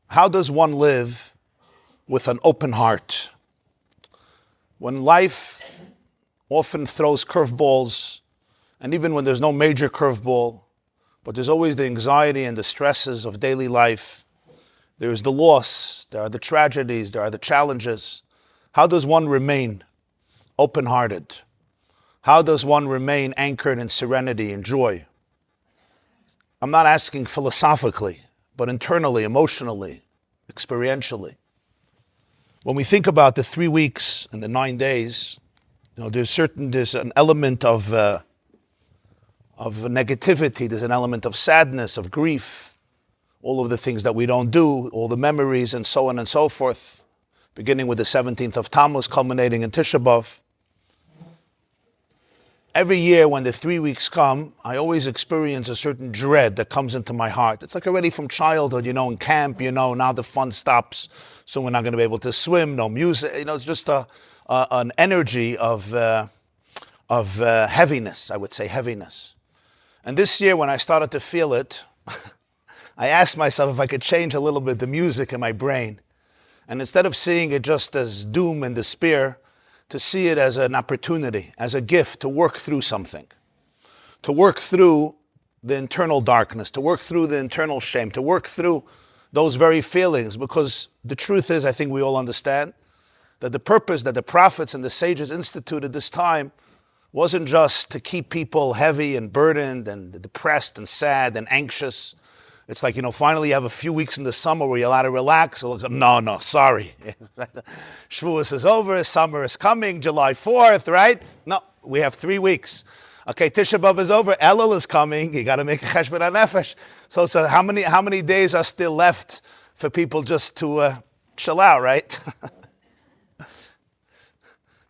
How does one live with an open heart? When life often throws curveballs, and even when there's no major curveball, but there's always the anxiety and the stresses of daily life, there is the loss, there are the tragedies, there are the challenges. How does one remain open-hearted? How does one remain anchored in serenity and joy? I'm not asking philosophically, but internally, emotionally, experientially. When we think about the 3 weeks and the 9 days, there's an element of negativity, there's an element of sadness, of grief, all of the things that we don't do, all the memories and so on and so forth, beginning with the 17th of Tammuz, culminating in Tisha B'Av. Every year when the 3 weeks come, I always experience a certain dread that comes into my heart. It's like already from childhood, in camp, now the fun stops, so we're not going to be able to swim, no music. It's just an energy of heaviness, I would say, heaviness. And this year when I started to feel it, I asked myself if I could change a little bit the music in my brain. And instead of seeing it just as doom and despair, to see it as an opportunity, as a gift to work through something, to work through the internal darkness, to work through the internal shame, to work through those very feelings. Because the truth is, I think we all understand, that the purpose that the prophets and the sages instituted this time wasn't just to keep people heavy and burdened and depressed and sad and anxious. It's like, finally you have a few weeks in the summer where you're allowed to relax. No, sorry. Shavuos is over, summer is coming, July 4th, right? No, we have 3 weeks. Okay, Tisha B'Av is over, Elul is coming, you got to make a cheshbon hanefesh. So how many days are still left for people just to chill out, right?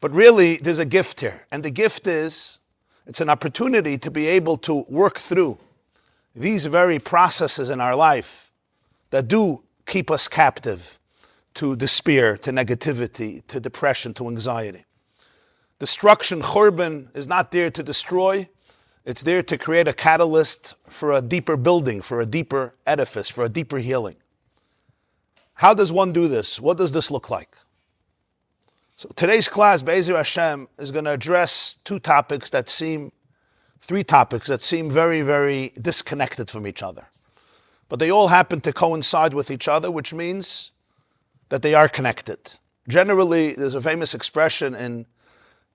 But really, there's a gift here. And the gift is, it's an opportunity to be able to work through these very processes in our life that do keep us captive to despair, to negativity, to depression, to anxiety. Destruction, churban, is not there to destroy. It's there to create a catalyst for a deeper building, for a deeper edifice, for a deeper healing. How does one do this? What does this look like? So today's class, Be'ezer Hashem, is going to address three topics that seem very, very disconnected from each other. But they all happen to coincide with each other, which means that they are connected. Generally, there's a famous expression in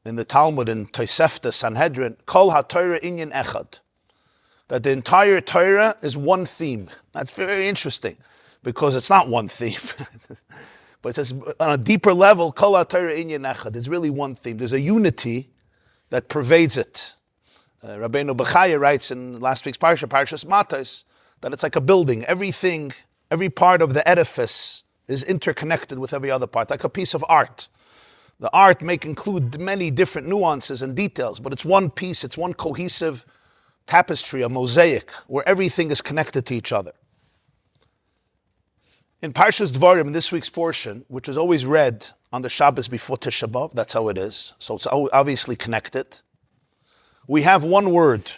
the Talmud, in Tosefta, Sanhedrin, Kol HaTorah Inyan Echad, that the entire Torah is one theme. That's very interesting, because it's not one theme. But it says, on a deeper level, Kol HaTorah Inyan Echad, it's really one theme. There's a unity that pervades it. Rabbeinu Bechaya writes in last week's Parsha, Parshas Matos, that it's like a building. Everything, every part of the edifice is interconnected with every other part, like a piece of art. The art may include many different nuances and details, but it's one piece, it's one cohesive tapestry, a mosaic, where everything is connected to each other. In Parshas Dvarim, in this week's portion, which is always read on the Shabbos before Tisha B'Av, that's how it is, so it's obviously connected. We have one word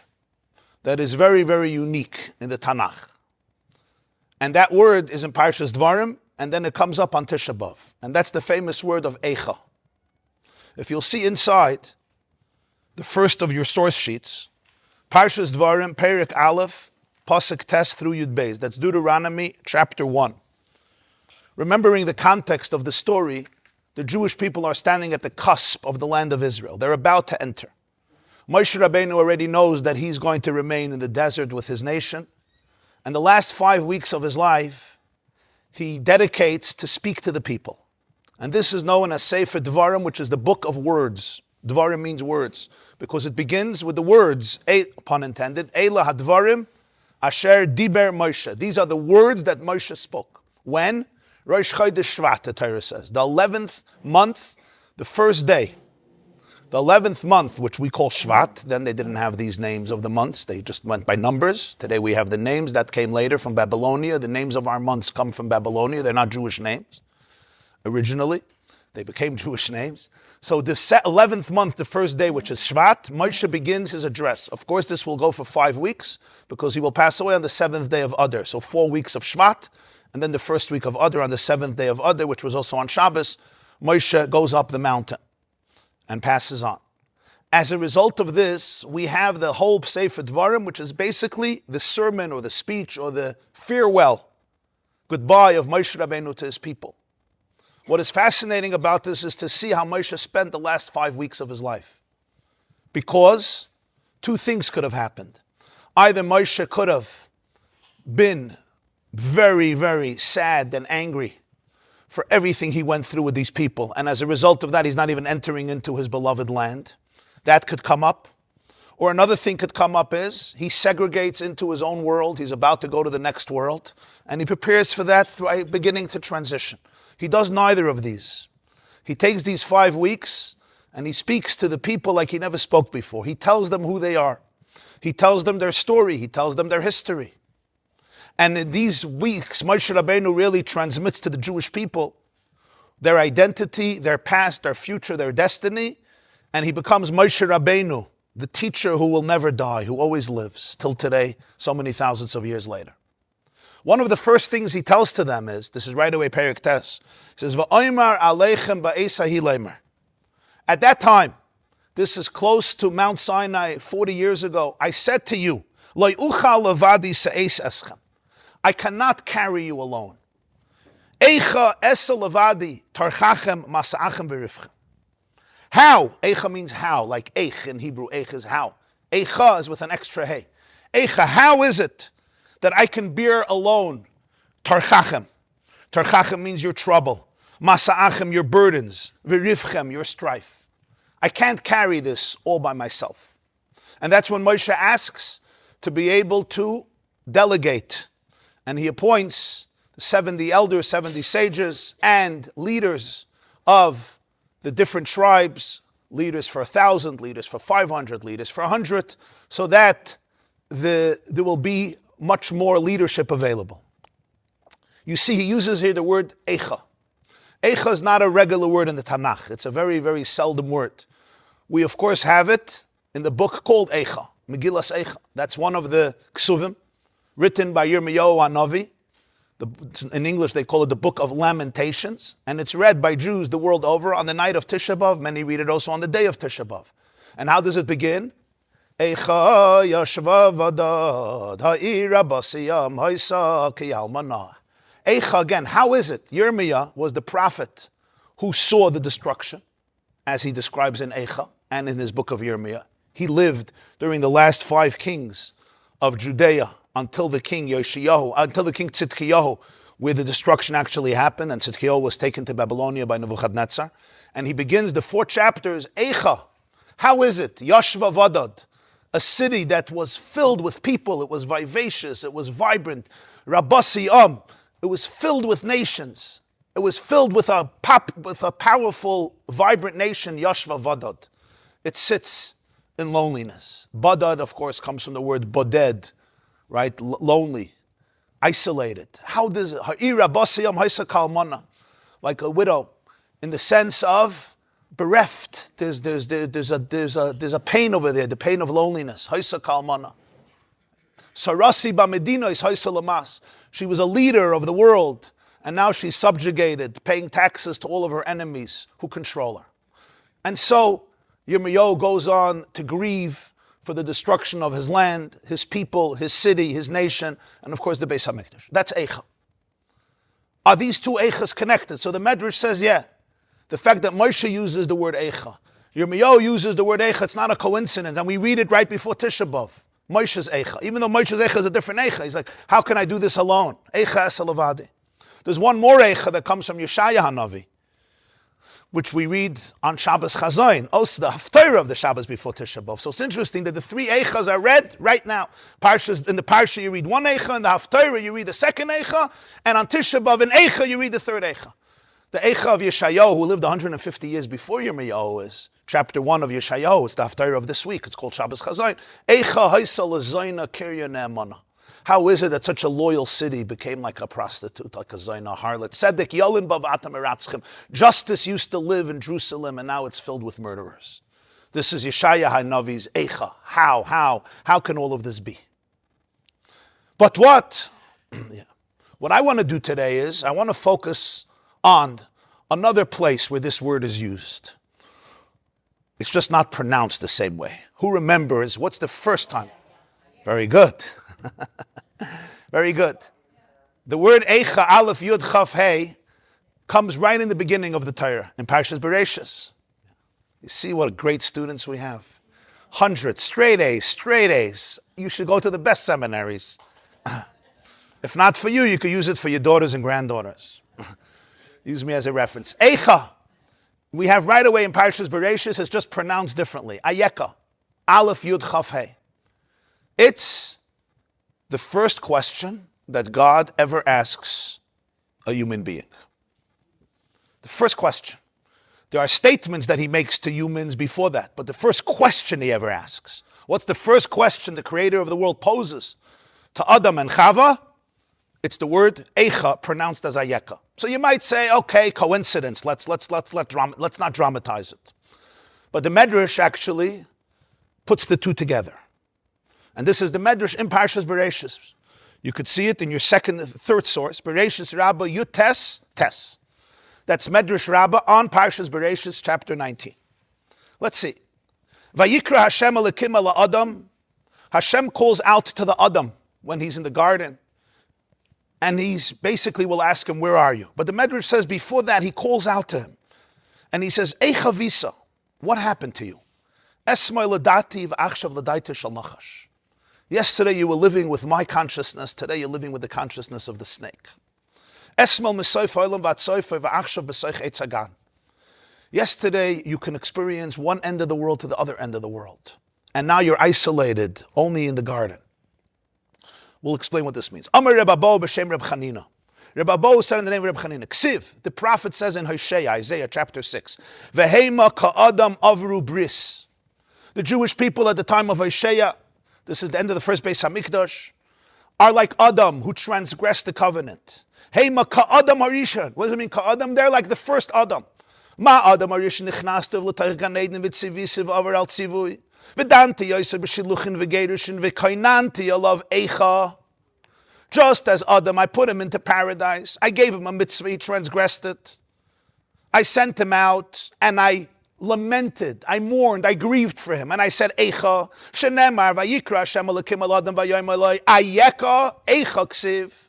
that is very, very unique in the Tanakh. And that word is in Parshas Dvarim, and then it comes up on Tisha B'Av. And that's the famous word of Ayeka. If you'll see inside the first of your source sheets, Parshas Dvarim, Perek Aleph, Pasuk Tes through Yud Beis. That's Deuteronomy chapter 1. Remembering the context of the story, the Jewish people are standing at the cusp of the land of Israel. They're about to enter. Moshe Rabbeinu already knows that he's going to remain in the desert with his nation. And the last 5 weeks of his life, he dedicates to speak to the people. And this is known as Sefer Dvarim, which is the book of words. Dvarim means words, because it begins with the words, pun intended, Eila HaDvarim Asher Diber Moshe. These are the words that Moshe spoke. When? Rosh Chodesh Shvat, the Torah says. The 11th month, the first day. The 11th month, which we call Shvat, then they didn't have these names of the months, they just went by numbers. Today we have the names that came later from Babylonia. The names of our months come from Babylonia, they're not Jewish names originally. They became Jewish names. So the 11th month, the first day, which is Shvat, Moshe begins his address. Of course, this will go for 5 weeks because he will pass away on the 7th day of Adar. So 4 weeks of Shvat, and then the first week of Adar on the 7th day of Adar, which was also on Shabbos, Moshe goes up the mountain and passes on. As a result of this, we have the whole Sefer Dvarim, which is basically the sermon or the speech or the farewell, goodbye of Moshe Rabbeinu to his people. What is fascinating about this is to see how Moshe spent the last 5 weeks of his life. Because 2 things could have happened. Either Moshe could have been very, very sad and angry for everything he went through with these people, and as a result of that, he's not even entering into his beloved land. That could come up. Or another thing could come up is he segregates into his own world. He's about to go to the next world, and he prepares for that through beginning to transition. He does neither of these. He takes these 5 weeks and he speaks to the people like he never spoke before. He tells them who they are. He tells them their story. He tells them their history. And in these weeks, Moshe Rabbeinu really transmits to the Jewish people their identity, their past, their future, their destiny. And he becomes Moshe Rabbeinu, the teacher who will never die, who always lives till today, so many thousands of years later. One of the first things he tells to them is, this is right away Perek Tes, he says, V'oymar aleichem ba'esa hileimer. At that time, this is close to Mount Sinai 40 years ago, I said to you, Lo ucha levadi se'es eschem. I cannot carry you alone. Eicha esa levadi tarchachem masa'achem v'rifchem. How? Eicha means how, like eich in Hebrew, eich is how. Eicha is with an extra hey. Eicha, how is it that I can bear alone tarchachem? Tarchachem means your trouble. Masa'achem, your burdens. V'rifchem, your strife. I can't carry this all by myself. And that's when Moshe asks to be able to delegate. And he appoints 70 elders, 70 sages, and leaders of the different tribes, leaders for 1,000, leaders for 500, leaders for 100, so that there will be much more leadership available. You see, he uses here the word Eicha. Eicha is not a regular word in the Tanakh. It's a very, very seldom word. We, of course, have it in the book called Eicha, Megillas Eicha. That's one of the Ksuvim, written by Yirmiyahu HaNavi. In English, they call it the Book of Lamentations, and it's read by Jews the world over on the night of Tisha B'Av. Many read it also on the day of Tisha B'Av. And how does it begin? Eicha yashva vadad ha'ira basiyam ha'isa kiyalmanah. Eicha, again, how is it? Yirmiyah was the prophet who saw the destruction, as he describes in Eicha and in his book of Yirmiyah. He lived during the last 5 kings of Judea, until the king Tzidkiyahu, where the destruction actually happened, and Tzidkiyahu was taken to Babylonia by Nebuchadnezzar. And he begins the 4 chapters, Eicha. How is it? Yashva Vadad, a city that was filled with people, it was vivacious, it was vibrant. Rabasi it was filled with nations. It was filled with a powerful, vibrant nation, Yashva Vadad. It sits in loneliness. Badad, of course, comes from the word boded, right? Lonely, isolated. How does it? Ha'ira basiyam haisa kalmana, like a widow, in the sense of bereft. There's a pain over there, the pain of loneliness. Haisa kalmana. Sarasi ba'medina is haisa lamas. She was a leader of the world, and now she's subjugated, paying taxes to all of her enemies who control her. And so Yirmiyahu goes on to grieve for the destruction of his land, his people, his city, his nation, and of course the Beis HaMikdash. That's Eicha. Are these 2 Eichas connected? So the Midrash says, yeah. The fact that Moshe uses the word Eicha, Yirmiyahu uses the word Eicha, it's not a coincidence, and we read it right before Tisha B'Av. Moshe's Eicha. Even though Moshe's Eicha is a different Eicha, he's like, how can I do this alone? Eicha es alavadi. There's one more Eicha that comes from Yeshaya HaNavi, which we read on Shabbos Chazayin, also the Haftarah of the Shabbos before Tisha B'Av. So it's interesting that the 3 Eichas are read right now. In the Parsha you read 1 Eicha, in the Haftarah you read the 2nd Eicha, and on Tisha B'Av in Eicha you read the 3rd Eicha. The Eicha of Yeshayahu, who lived 150 years before Yirmiyahu, is chapter 1 of Yeshayahu. It's the Haftarah of this week. It's called Shabbos Chazayin. Eicha haisa l'zayna kirya ne'emana. How is it that such a loyal city became like a prostitute, like a zayna harlot? Tzedek yolin bavatam eratzchem. Justice used to live in Jerusalem, and now it's filled with murderers. This is Yeshaya HaNavi's Ayeka. How can all of this be? But what? What I want to do today is, I want to focus on another place where this word is used. It's just not pronounced the same way. Who remembers, what's the first time? Very good. Very good. The word Ayeka, Aleph, Yud, Chaf, Hey, comes right in the beginning of the Torah, in Parshas Bereshis. You see what great students we have. Hundreds, straight A's. You should go to the best seminaries. If not for you, you could use it for your daughters and granddaughters. Use me as a reference. Ayeka, we have right away in Parshas Bereshis, it's just pronounced differently. Ayeka, Aleph, Yud, Chaf, Hey. It's the first question that God ever asks a human being. The first question. There are statements that he makes to humans before that, but the first question he ever asks. What's the first question the creator of the world poses to Adam and Chava? It's the word Ayeka, pronounced as Ayeka. So you might say, okay, coincidence. Let's not dramatize it. But the Midrash actually puts the two together. And this is the Midrash in Parshas Bereshis. You could see it in your third source, Bereshis Rabbah Yutes Tes. That's Midrash Rabbah on Parshas Bereshis, chapter 19. Let's see. Vayikra Hashem Elokim ala Adam. Hashem calls out to the Adam when he's in the garden. And he's basically will ask him, where are you? But the Midrash says before that, he calls out to him. And he says, Eicha visa, what happened to you? Esmai ladati v'achshav ladaita shel nachash. Yesterday you were living with my consciousness. Today you're living with the consciousness of the snake. Yesterday you can experience one end of the world to the other end of the world. And now you're isolated only in the garden. We'll explain what this means. Amar Rabbi Bo b'shem Reb Chanina. Rabbi Bo said in the name of Reb Chanina. Ksiv, the prophet says in Hosea, Isaiah chapter 6, Vehema ka'adam avru bris. The Jewish people at the time of Hosea, this is the end of the first Beis HaMikdash, are like Adam who transgressed the covenant. Hema ka'adam harishan. What does it mean ka'adam? They're like the first Adam. Ma Adam harishan nichnastav l'tayich gan eden v'tzivisiv avar al tzivui. V'danti yoser b'shiluchin v'geirushin v'kainanti alav Ayeka. Just as Adam, I put him into paradise. I gave him a mitzvah, he transgressed it. I sent him out and I lamented, I mourned, I grieved for him. And I said, Ayeka, shenemar vayikra Hashem Elokim al Adam vayom eloi, Ayeka, Ayeka ksiv.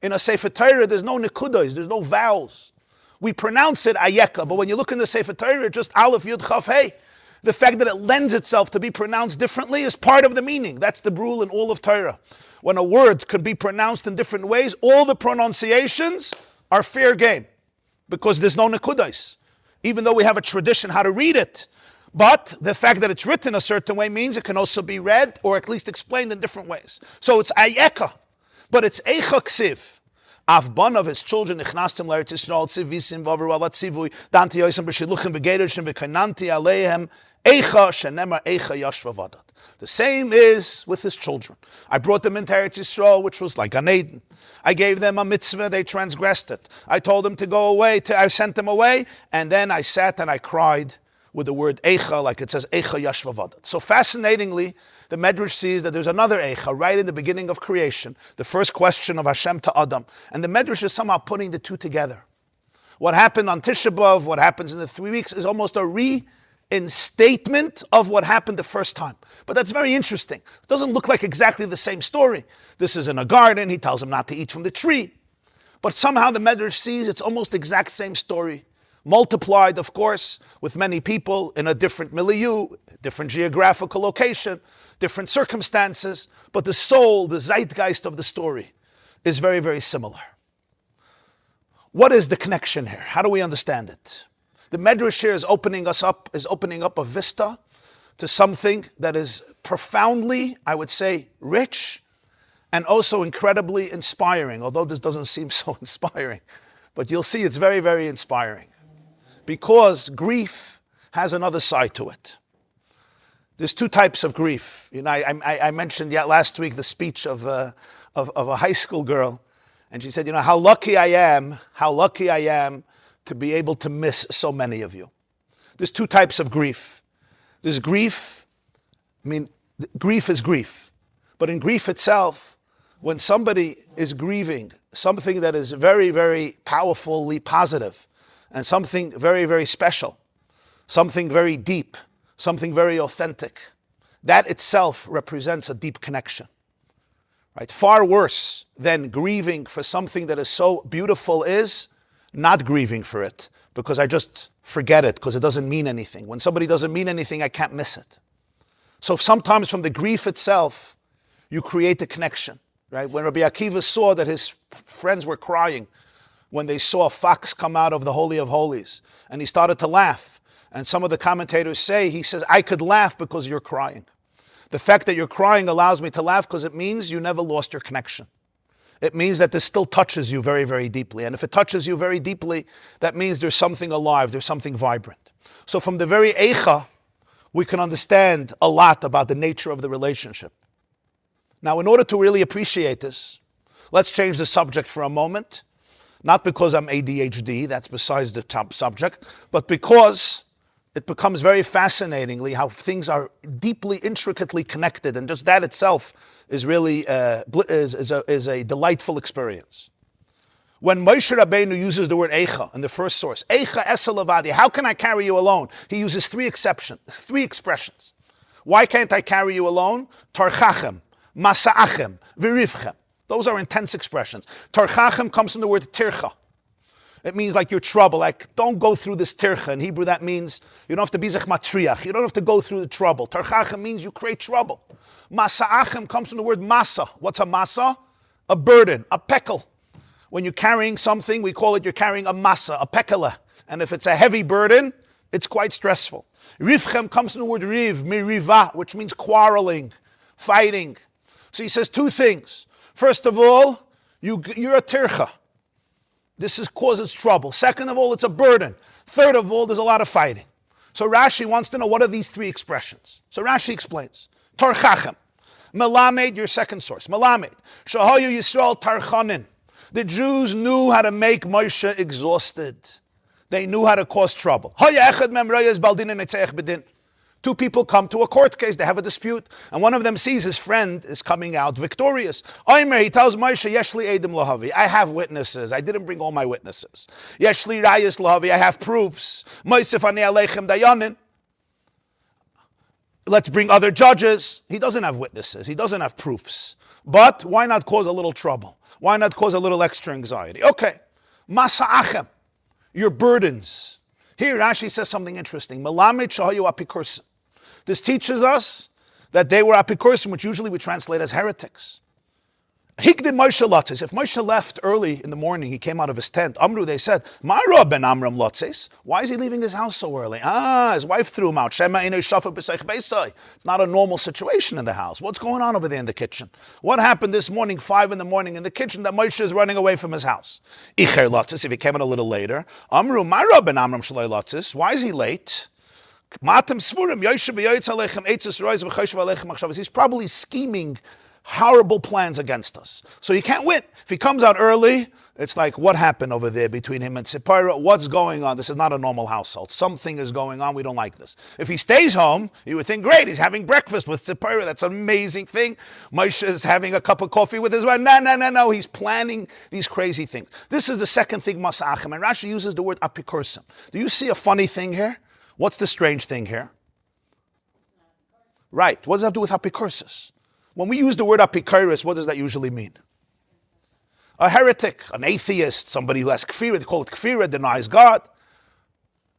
In a Sefer Torah, there's no nekudos, there's no vowels. We pronounce it Ayeka, but when you look in the Sefer Torah, just Aleph, Yud, Chaf, Hey. The fact that it lends itself to be pronounced differently is part of the meaning. That's the rule in all of Torah. When a word can be pronounced in different ways, all the pronunciations are fair game because there's no nekudos. Even though we have a tradition how to read it, but the fact that it's written a certain way means it can also be read or at least explained in different ways. So it's Ayeka, but it's Ayeka ksiv. Avban of his children, Ichnastim L'Eretz Yisrael, Tzivisim, V'Avar Alat Tzivui, Danti Yosem B'Shiluchim V'Geirushin V'Kainanti Aleihem, Ayeka Shenemar Ayeka Yashva Vadat. The same is with his children. I brought them into Eretz Yisrael, which was like Gan Eden. I gave them a mitzvah, they transgressed it. I told them to go away, I sent them away, and then I sat and I cried with the word Ayeka, like it says Ayeka Yashva Vadat. So fascinatingly, the Midrash sees that there's another Ayeka right in the beginning of creation, the first question of Hashem to Adam. And the Midrash is somehow putting the two together. What happened on Tisha B'Av, what happens in the 3 weeks, is almost a reinstatement of what happened the first time. But that's very interesting. It doesn't look like exactly the same story. This is in a garden, he tells him not to eat from the tree. But somehow the Midrash sees it's almost the exact same story. Multiplied, of course, with many people in a different milieu, different geographical location, different circumstances, but the soul, the zeitgeist of the story is very, very similar. What is the connection here? How do we understand it? The Midrash here is opening up a vista to something that is profoundly, I would say, rich and also incredibly inspiring, although this doesn't seem so inspiring. But you'll see it's very, very inspiring. Because grief has another side to it. There's two types of grief. You know, I mentioned last week the speech of of a high school girl, and she said, how lucky I am to be able to miss so many of you. There's two types of grief. There's grief, grief is grief. But in grief itself, when somebody is grieving something that is very, very powerfully positive, and something very, very special, something very deep, something very authentic, that itself represents a deep connection. Right? Far worse than grieving for something that is so beautiful is not grieving for it, because I just forget it, because it doesn't mean anything. When somebody doesn't mean anything, I can't miss it. So sometimes from the grief itself, you create a connection. Right? When Rabbi Akiva saw that his friends were crying when they saw a fox come out of the Holy of Holies, and he started to laugh, and some of the commentators say, he says, I could laugh because you're crying. The fact that you're crying allows me to laugh because it means you never lost your connection. It means that this still touches you very, very deeply. And if it touches you very deeply, that means there's something alive, there's something vibrant. So from the very Ayeka, we can understand a lot about the nature of the relationship. Now, in order to really appreciate this, let's change the subject for a moment. Not because I'm ADHD, that's besides the top subject, but because it becomes very fascinatingly how things are deeply, intricately connected, and just that itself is really is a delightful experience. When Moshe Rabbeinu uses the word Ayeka in the first source, Ayeka esa levadi, how can I carry you alone? He uses three expressions. Why can't I carry you alone? Tarchachem, masa'achem, virivchem. Those are intense expressions. Tarchachem comes from the word tircha. It means like you're trouble, like don't go through this tircha. In Hebrew that means you don't have to be zech matriach, you don't have to go through the trouble. Tarchachem means you create trouble. Masa'achem comes from the word masa. What's a masa? A burden, a pekel. When you're carrying something, we call it you're carrying a masa, a pekela. And if it's a heavy burden, it's quite stressful. Rivchem comes from the word riv, miriva, which means quarreling, fighting. So he says two things. First of all, you're a tircha. This causes trouble. Second of all, it's a burden. Third of all, there's a lot of fighting. So Rashi wants to know, what are these three expressions? So Rashi explains. Tarchachem. Melamed, your second source. Melamed. Shahayu Yisrael tarchanin. The Jews knew how to make Moshe exhausted. They knew how to cause trouble. Two people come to a court case, they have a dispute, and one of them sees his friend is coming out victorious. He tells Moshe, Yeshli Edim Lahavi, I have witnesses. I didn't bring all my witnesses. Yeshli Rayas Lahavi, I have proofs. Moisef Ani Aleichem Dayanin. Let's bring other judges. He doesn't have witnesses. He doesn't have proofs. But why not cause a little trouble? Why not cause a little extra anxiety? Okay. Masa'achem, your burdens. Here Rashi says something interesting. Melamed shahayu apikursim. This teaches us that they were apikursim, which usually we translate as heretics. Hikdin Moshe lotzes. If Moshe left early in the morning, he came out of his tent. Amru, they said, Ma'ara ben Amram lotzes. Why is he leaving his house so early? His wife threw him out. Shema inei shafa b'seich beisai. It's not a normal situation in the house. What's going on over there in the kitchen? What happened this morning, 5 in the morning in the kitchen, that Moshe is running away from his house? Icher lotzes, if he came in a little later. Amru, Ma'ara ben Amram shalai lotzes. Why is he late? He's probably scheming horrible plans against us. So he can't win. If he comes out early, it's like, what happened over there between him and Tzipora? What's going on? This is not a normal household. Something is going on. We don't like this. If he stays home, you would think, great, he's having breakfast with Tzipora. That's an amazing thing. Moshe is having a cup of coffee with his wife. No. He's planning these crazy things. This is the second thing, Masa'achem. And Rashi uses the word apikursim. Do you see a funny thing here? What's the strange thing here? Right. What does that have to do with apikursis? When we use the word apikuros, what does that usually mean? A heretic, an atheist, somebody who has kfirah, they call it kfirah, denies God.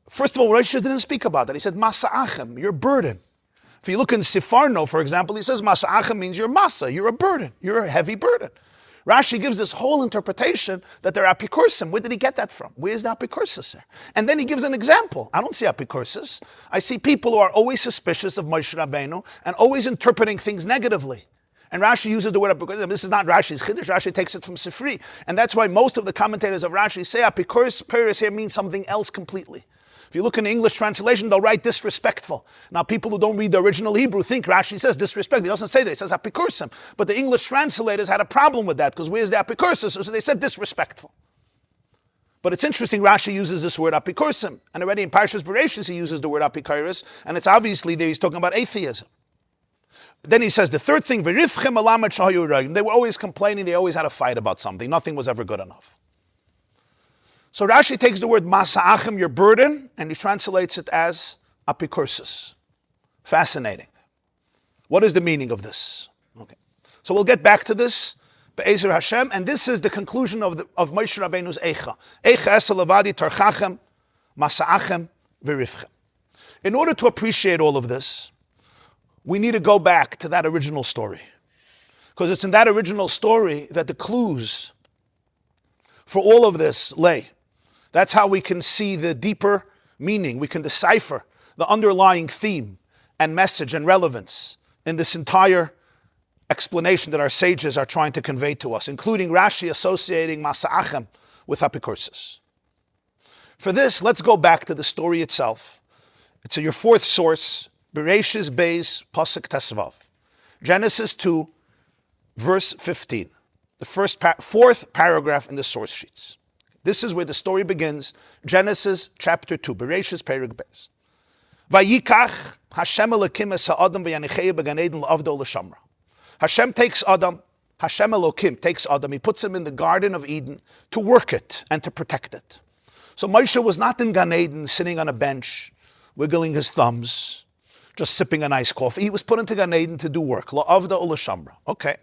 First of all, Rashi didn't speak about that. He said, Masa'achem, your burden. If you look in Sifarno, for example, he says, Masa'achem means you're masa, you're a burden, you're a heavy burden. Rashi gives this whole interpretation that they're apikursim. Where did he get that from? Where's the apikursis there? And then he gives an example. I don't see apikursis. I see people who are always suspicious of Moshe Rabbeinu and always interpreting things negatively. And Rashi uses the word apikursim. This is not Rashi's chiddush. Rashi takes it from Sifri. And that's why most of the commentators of Rashi say apikursis here means something else completely. If you look in the English translation, they'll write disrespectful. Now, people who don't read the original Hebrew think Rashi says disrespectful. He doesn't say that. He says apikursim. But the English translators had a problem with that because where's the apikursim? So they said disrespectful. But it's interesting, Rashi uses this word apikursim. And already in Parshas Bereshis, he uses the word apikairis. And it's obviously there he's talking about atheism. But then he says the third thing, they were always complaining. They always had a fight about something. Nothing was ever good enough. So Rashi takes the word masa'achim, your burden, and he translates it as apikursis. Fascinating. What is the meaning of this? Okay. So we'll get back to this, be'ezer Hashem, and this is the conclusion of Moshe Rabbeinu's Ayeka. Ayeka esa levadi tarchachem, masa'achem, v'rifchem. In order to appreciate all of this, we need to go back to that original story. Because it's in that original story that the clues for all of this lay. That's how we can see the deeper meaning. We can decipher the underlying theme and message and relevance in this entire explanation that our sages are trying to convey to us, including Rashi associating Masa'achem with apikursis. For this, let's go back to the story itself. It's your fourth source, Bereshis Beis Pasuk Tesvav. Genesis 2, verse 15. The fourth paragraph in the source sheets. This is where the story begins. Genesis chapter 2, Bereshis Perek Beis. Vayikach Hashem Elokim es ha'adam v'yanichei b'gan Eden l'avdo l'shamra. Hashem takes Adam, Hashem Elokim takes Adam, he puts him in the Garden of Eden to work it and to protect it. So Moshe was not in Gan Eden sitting on a bench, wiggling his thumbs, just sipping a nice coffee. He was put into Gan Eden to do work. L'avdo l'shamra. Okay.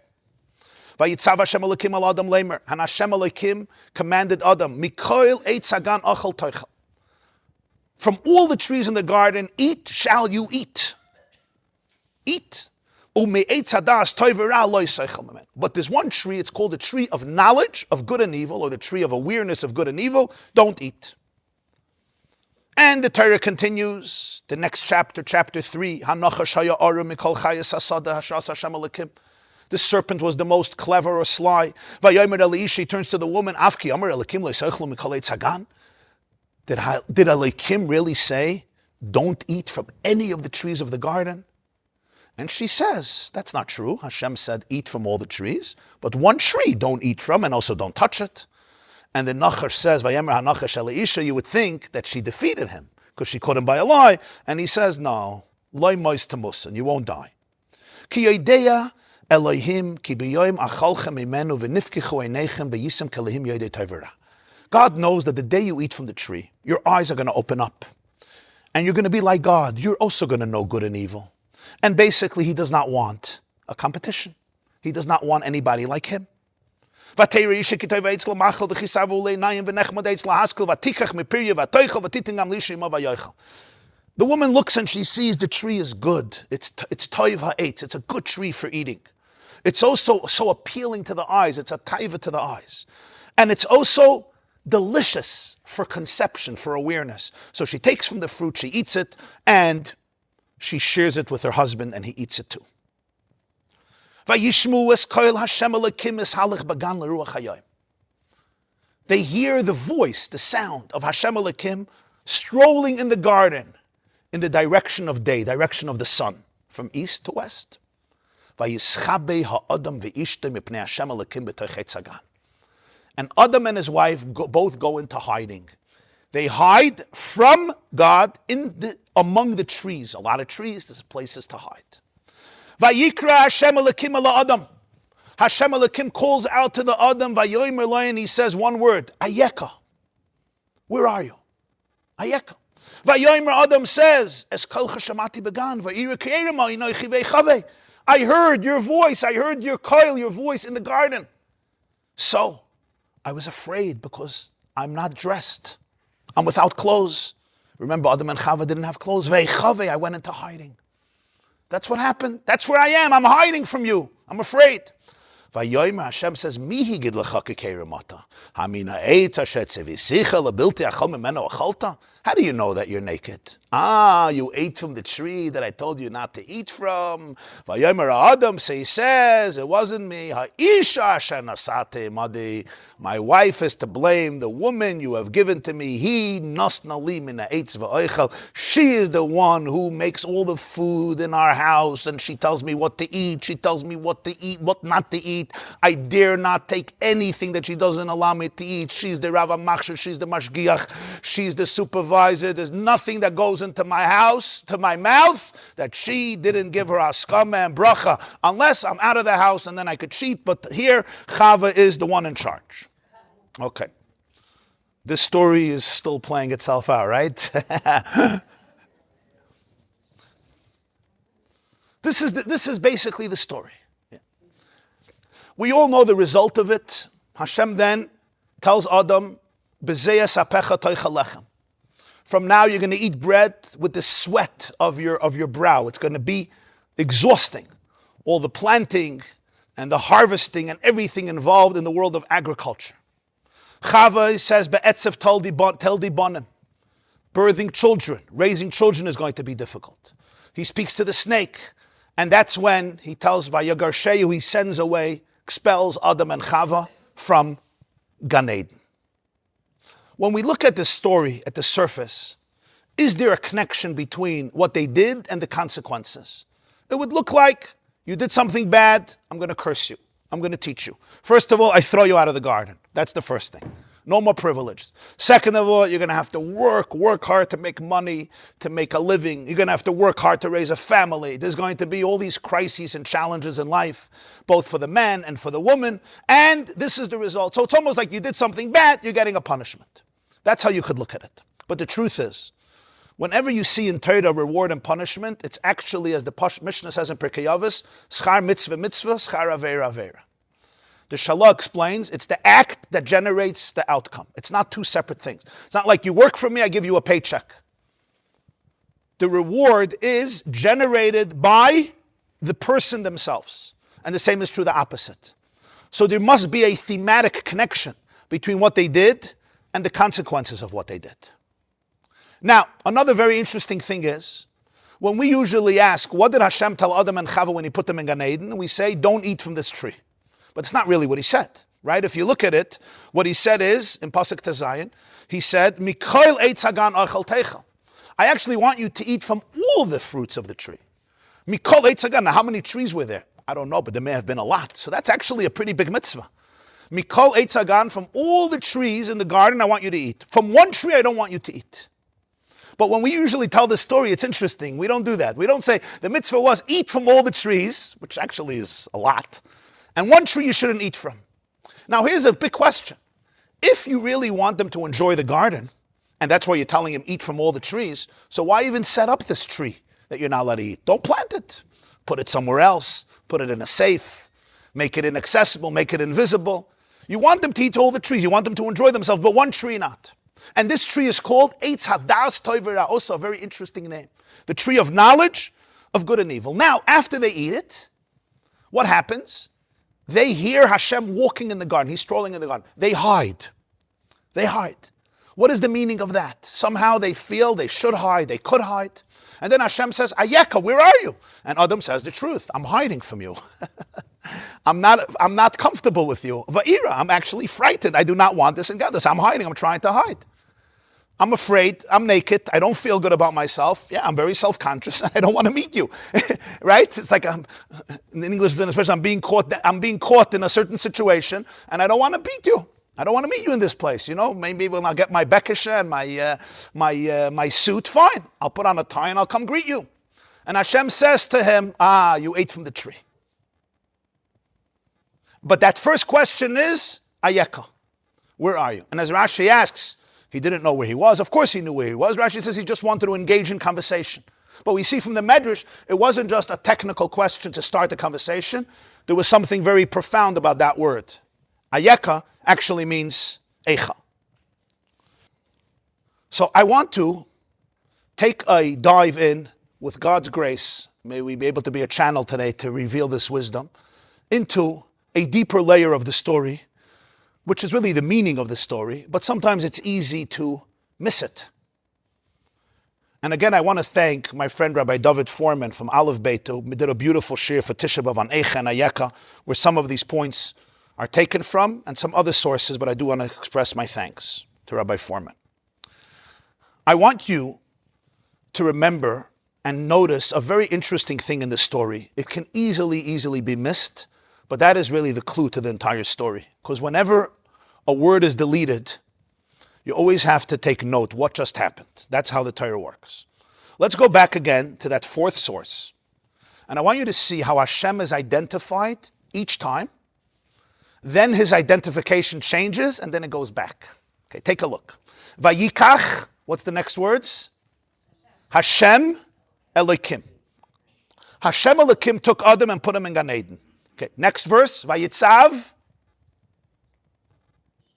Vayitzav Hashem Elokim al Adam leimer. And Hashem Elokim commanded Adam, Mikoil eitz hagan achal toichel. From all the trees in the garden, eat shall you eat. Eat. But there's one tree, it's called the tree of knowledge of good and evil, or the tree of awareness of good and evil. Don't eat. And the Torah continues, the next chapter, chapter 3, the serpent was the most clever or sly. He turns to the woman, Did Elokim really say, don't eat from any of the trees of the garden? And she says, that's not true. Hashem said, eat from all the trees, but one tree don't eat from, and also don't touch it. And the Nachash says, you would think that she defeated him, because she caught him by a lie. And he says, no, loy mois tamus, and you won't die. Ki yodeya Elohim ki biyoyim achalchem imenu v'nifkichu einechem v'yisem kelehim yodei tovera. God knows that the day you eat from the tree, your eyes are going to open up. And you're going to be like God. You're also going to know good and evil. And basically, he does not want a competition. He does not want anybody like him. The woman looks and she sees the tree is good. It's toiv ha'etz. It's a good tree for eating. It's also so appealing to the eyes. It's a taiva to the eyes. And it's also delicious for conception, for awareness. So she takes from the fruit, she eats it, and she shares it with her husband, and he eats it too. They hear the voice, the sound of Hashem Elokim strolling in the garden in the direction of day, direction of the sun, from east to west. And Adam and his wife both go into hiding. They hide from God among the trees. A lot of trees, there's places to hide. Vayikra Hashem Elokim ala Adam. Hashem Elokim calls out to the Adam, Vayomer lo, and he says one word, Ayeka. Where are you? Ayeka. Vayomer Adam says, Es kol chashamati began, va'ira ke'erema inoichi ve'chave. I heard your voice, I heard your koil, your voice in the garden. So, I was afraid because I'm not dressed. I'm without clothes. Remember, Adam and Chava didn't have clothes. Ve'chave, I went into hiding. That's what happened. That's where I am. I'm hiding from you. I'm afraid. Vayomer, Hashem says, Mihi gid lecha ke'keremata. Hamina eitz asher tzevisicha lebilti achal mimeno achalta. How do you know that you're naked? You ate from the tree that I told you not to eat from. Vayomer Adam, so he says, it wasn't me. Ha'isha asher nasate imadi. My wife is to blame, the woman you have given to me. He nasna li min ha'etz va'oichel. She is the one who makes all the food in our house, and she tells me what to eat. She tells me what to eat, what not to eat. I dare not take anything that she doesn't allow me to eat. She's the Rav HaMachshir, she's the Mashgiach, she's the supervisor. There's nothing that goes into my house, to my mouth, that she didn't give her askama and bracha, unless I'm out of the house and then I could cheat. But here, Chava is the one in charge. Okay. This story is still playing itself out, right? This is basically the story. Yeah. We all know the result of it. Hashem then tells Adam, "B'zeyas apecha toicha lechem." From now, you're going to eat bread with the sweat of your brow. It's going to be exhausting. All the planting and the harvesting and everything involved in the world of agriculture. Chava says, "Be'etzev teldi bonim." Birthing children, raising children is going to be difficult. He speaks to the snake, and that's when he tells Vayagar, he sends away, expels Adam and Chava from Gan Eden. When we look at this story at the surface, is there a connection between what they did and the consequences? It would look like you did something bad, I'm going to curse you. I'm going to teach you. First of all, I throw you out of the garden. That's the first thing. No more privileges. Second of all, you're going to have to work hard to make money, to make a living. You're going to have to work hard to raise a family. There's going to be all these crises and challenges in life, both for the man and for the woman. And this is the result. So it's almost like you did something bad, you're getting a punishment. That's how you could look at it. But the truth is, whenever you see in Torah reward and punishment, it's actually, as the Mishnah says in Pirkei Avos, schar mitzvah mitzvah, schar avera avera. The Shalah explains, it's the act that generates the outcome. It's not two separate things. It's not like you work for me, I give you a paycheck. The reward is generated by the person themselves. And the same is true the opposite. So there must be a thematic connection between what they did and the consequences of what they did. Now, another very interesting thing is, when we usually ask, what did Hashem tell Adam and Chava when he put them in Gan Eden? We say, don't eat from this tree. But it's not really what he said, right? If you look at it, what he said is, in Pasuk Tezayin, he said, Mikoil eitz hagan achal teichel. I actually want you to eat from all the fruits of the tree. Mikol eitz hagan. Now, how many trees were there? I don't know, but there may have been a lot. So that's actually a pretty big mitzvah. Mikol eitz hagan, from all the trees in the garden, I want you to eat. From one tree, I don't want you to eat. But when we usually tell this story, it's interesting. We don't do that. We don't say, the mitzvah was eat from all the trees, which actually is a lot. And one tree you shouldn't eat from. Now here's a big question. If you really want them to enjoy the garden, and that's why you're telling them eat from all the trees, so why even set up this tree that you're not allowed to eat? Don't plant it. Put it somewhere else. Put it in a safe. Make it inaccessible. Make it invisible. You want them to eat all the trees. You want them to enjoy themselves, but one tree not. And this tree is called Eitz Hadas Toivera, also a very interesting name. The tree of knowledge of good and evil. Now, after they eat it, what happens? They hear Hashem walking in the garden. He's strolling in the garden. They hide. They hide. What is the meaning of that? Somehow they feel they should hide, they could hide. And then Hashem says, Ayeka, where are you? And Adam says the truth. I'm hiding from you. I'm not comfortable with you. Va'ira, I'm actually frightened. I do not want this and got this. I'm hiding. I'm trying to hide. I'm afraid, I'm naked, I don't feel good about myself. Yeah, I'm very self-conscious, I don't want to meet you. Right? It's like, in English, especially, I'm being caught in a certain situation, and I don't want to beat you. I don't want to meet you in this place. You know, maybe when I'll get my bekisha and my suit, fine. I'll put on a tie and I'll come greet you. And Hashem says to him, you ate from the tree. But that first question is, Ayeka, where are you? And as Rashi asks, he didn't know where he was. Of course he knew where he was. Rashi says he just wanted to engage in conversation. But we see from the Midrash, it wasn't just a technical question to start the conversation. There was something very profound about that word. Ayeka actually means Eicha. So I want to take a dive in with God's grace. May we be able to be a channel today to reveal this wisdom into a deeper layer of the story, which is really the meaning of the story, but sometimes it's easy to miss it. And again, I want to thank my friend Rabbi David Foreman from Aleph Beit, who did a beautiful shir for Tisha B'Av on Ayeka and Ayeka, where some of these points are taken from, and some other sources, but I do want to express my thanks to Rabbi Foreman. I want you to remember and notice a very interesting thing in the story. It can easily be missed, but that is really the clue to the entire story. Because whenever a word is deleted, you always have to take note what just happened. That's how the Torah works. Let's go back again to that fourth source. And I want you to see how Hashem is identified each time. Then his identification changes, and then it goes back. Okay, take a look. Vayikach, what's the next words? Hashem Elokim. Hashem Elokim took Adam and put him in Gan Eden. Okay, next verse. Vayitzav.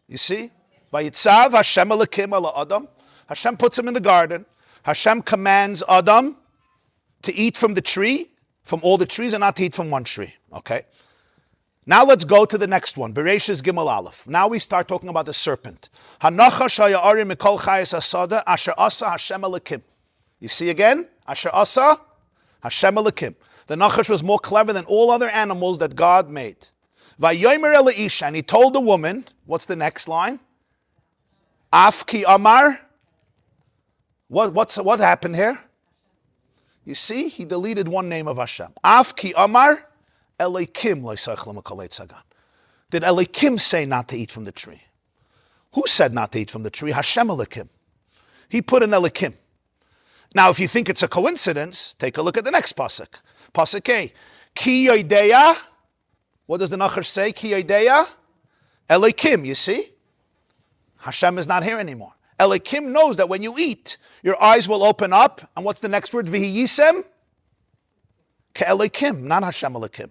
You see? Vayitzav Hashem Elokim ala Adam. Hashem puts him in the garden. Hashem commands Adam to eat from the tree, from all the trees, and not to eat from one tree. Okay? Now let's go to the next one. Bereshis Gimel Aleph. Now we start talking about the serpent. Hanachash haya'arim mikol chayes asada asher asa Hashem Elokim. You see again? Asher asa Hashem Elokim. The nachash was more clever than all other animals that God made. Vayomer el isha, and he told the woman, what's the next line? Af ki amar. What happened here? You see, he deleted one name of Hashem. Af ki amar. Elokim lo'isachlam kol tzagan. Did Elokim say not to eat from the tree? Who said not to eat from the tree? Hashem Elokim. He put in Elokim. Now, if you think it's a coincidence, take a look at the next pasuk. Pasuk A. Ki yodeya. What does the Nachash say? Ki yodeya. Elokim. You see? Hashem is not here anymore. Elokim knows that when you eat, your eyes will open up. And what's the next word? V'hiyisem. Ke Elokim, not Hashem Elokim.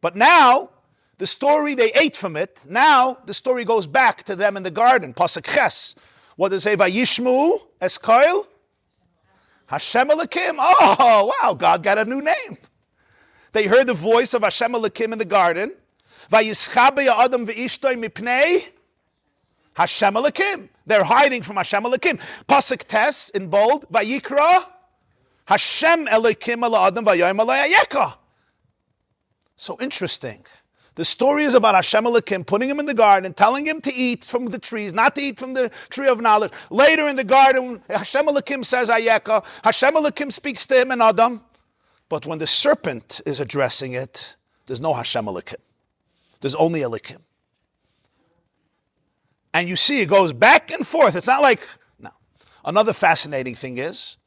But now, the story, they ate from it. Now, the story goes back to them in the garden. Pasuk Ches. What does it say? Vayishmu eskoil? Hashem Elokim. Oh, wow, God got a new name. They heard the voice of Hashem Elokim in the garden. Vayischabe Adam v'ishtoi mipnei Hashem Elokim. They're hiding from Hashem Elokim. Pasuk Tes in bold. Vayikra Hashem Elokim ala Adam v'yayim ala Ayeka. So interesting. The story is about Hashem Elokim putting him in the garden, telling him to eat from the trees, not to eat from the tree of knowledge. Later in the garden, Hashem Elokim says Ayeka. Hashem Elokim speaks to him and Adam. But when the serpent is addressing it, there's no Hashem Elokim. There's only Elokim. And you see, it goes back and forth. It's not like, no. Another fascinating thing is,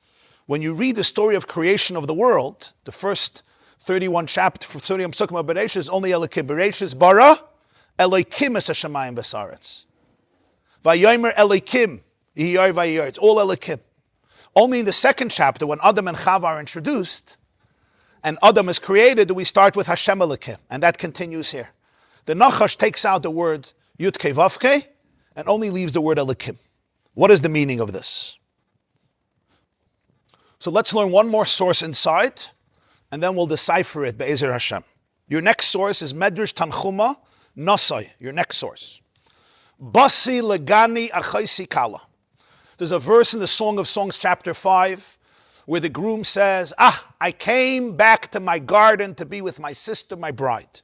when you read the story of creation of the world, the first 31 chapter, 31 psukim of Bereshis is only Elokim. Bereshis bara, Elokim es hashamayim v'saretz. Vayomer Elokim, yihar vayir. It's all Elokim. Only in the second chapter, when Adam and Chava are introduced, and Adam is created, do we start with Hashem Elokim. And that continues here. The Nachash takes out the word Yud-Kei Vav-Kei, and only leaves the word Elokim. What is the meaning of this? So let's learn one more source inside, and then we'll decipher it, Be'ezer Hashem. Your next source is Midrash Tanchuma Nasai, your next source. Basi legani achaisi kala. There's a verse in the Song of Songs, chapter 5, where the groom says, I came back to my garden to be with my sister, my bride.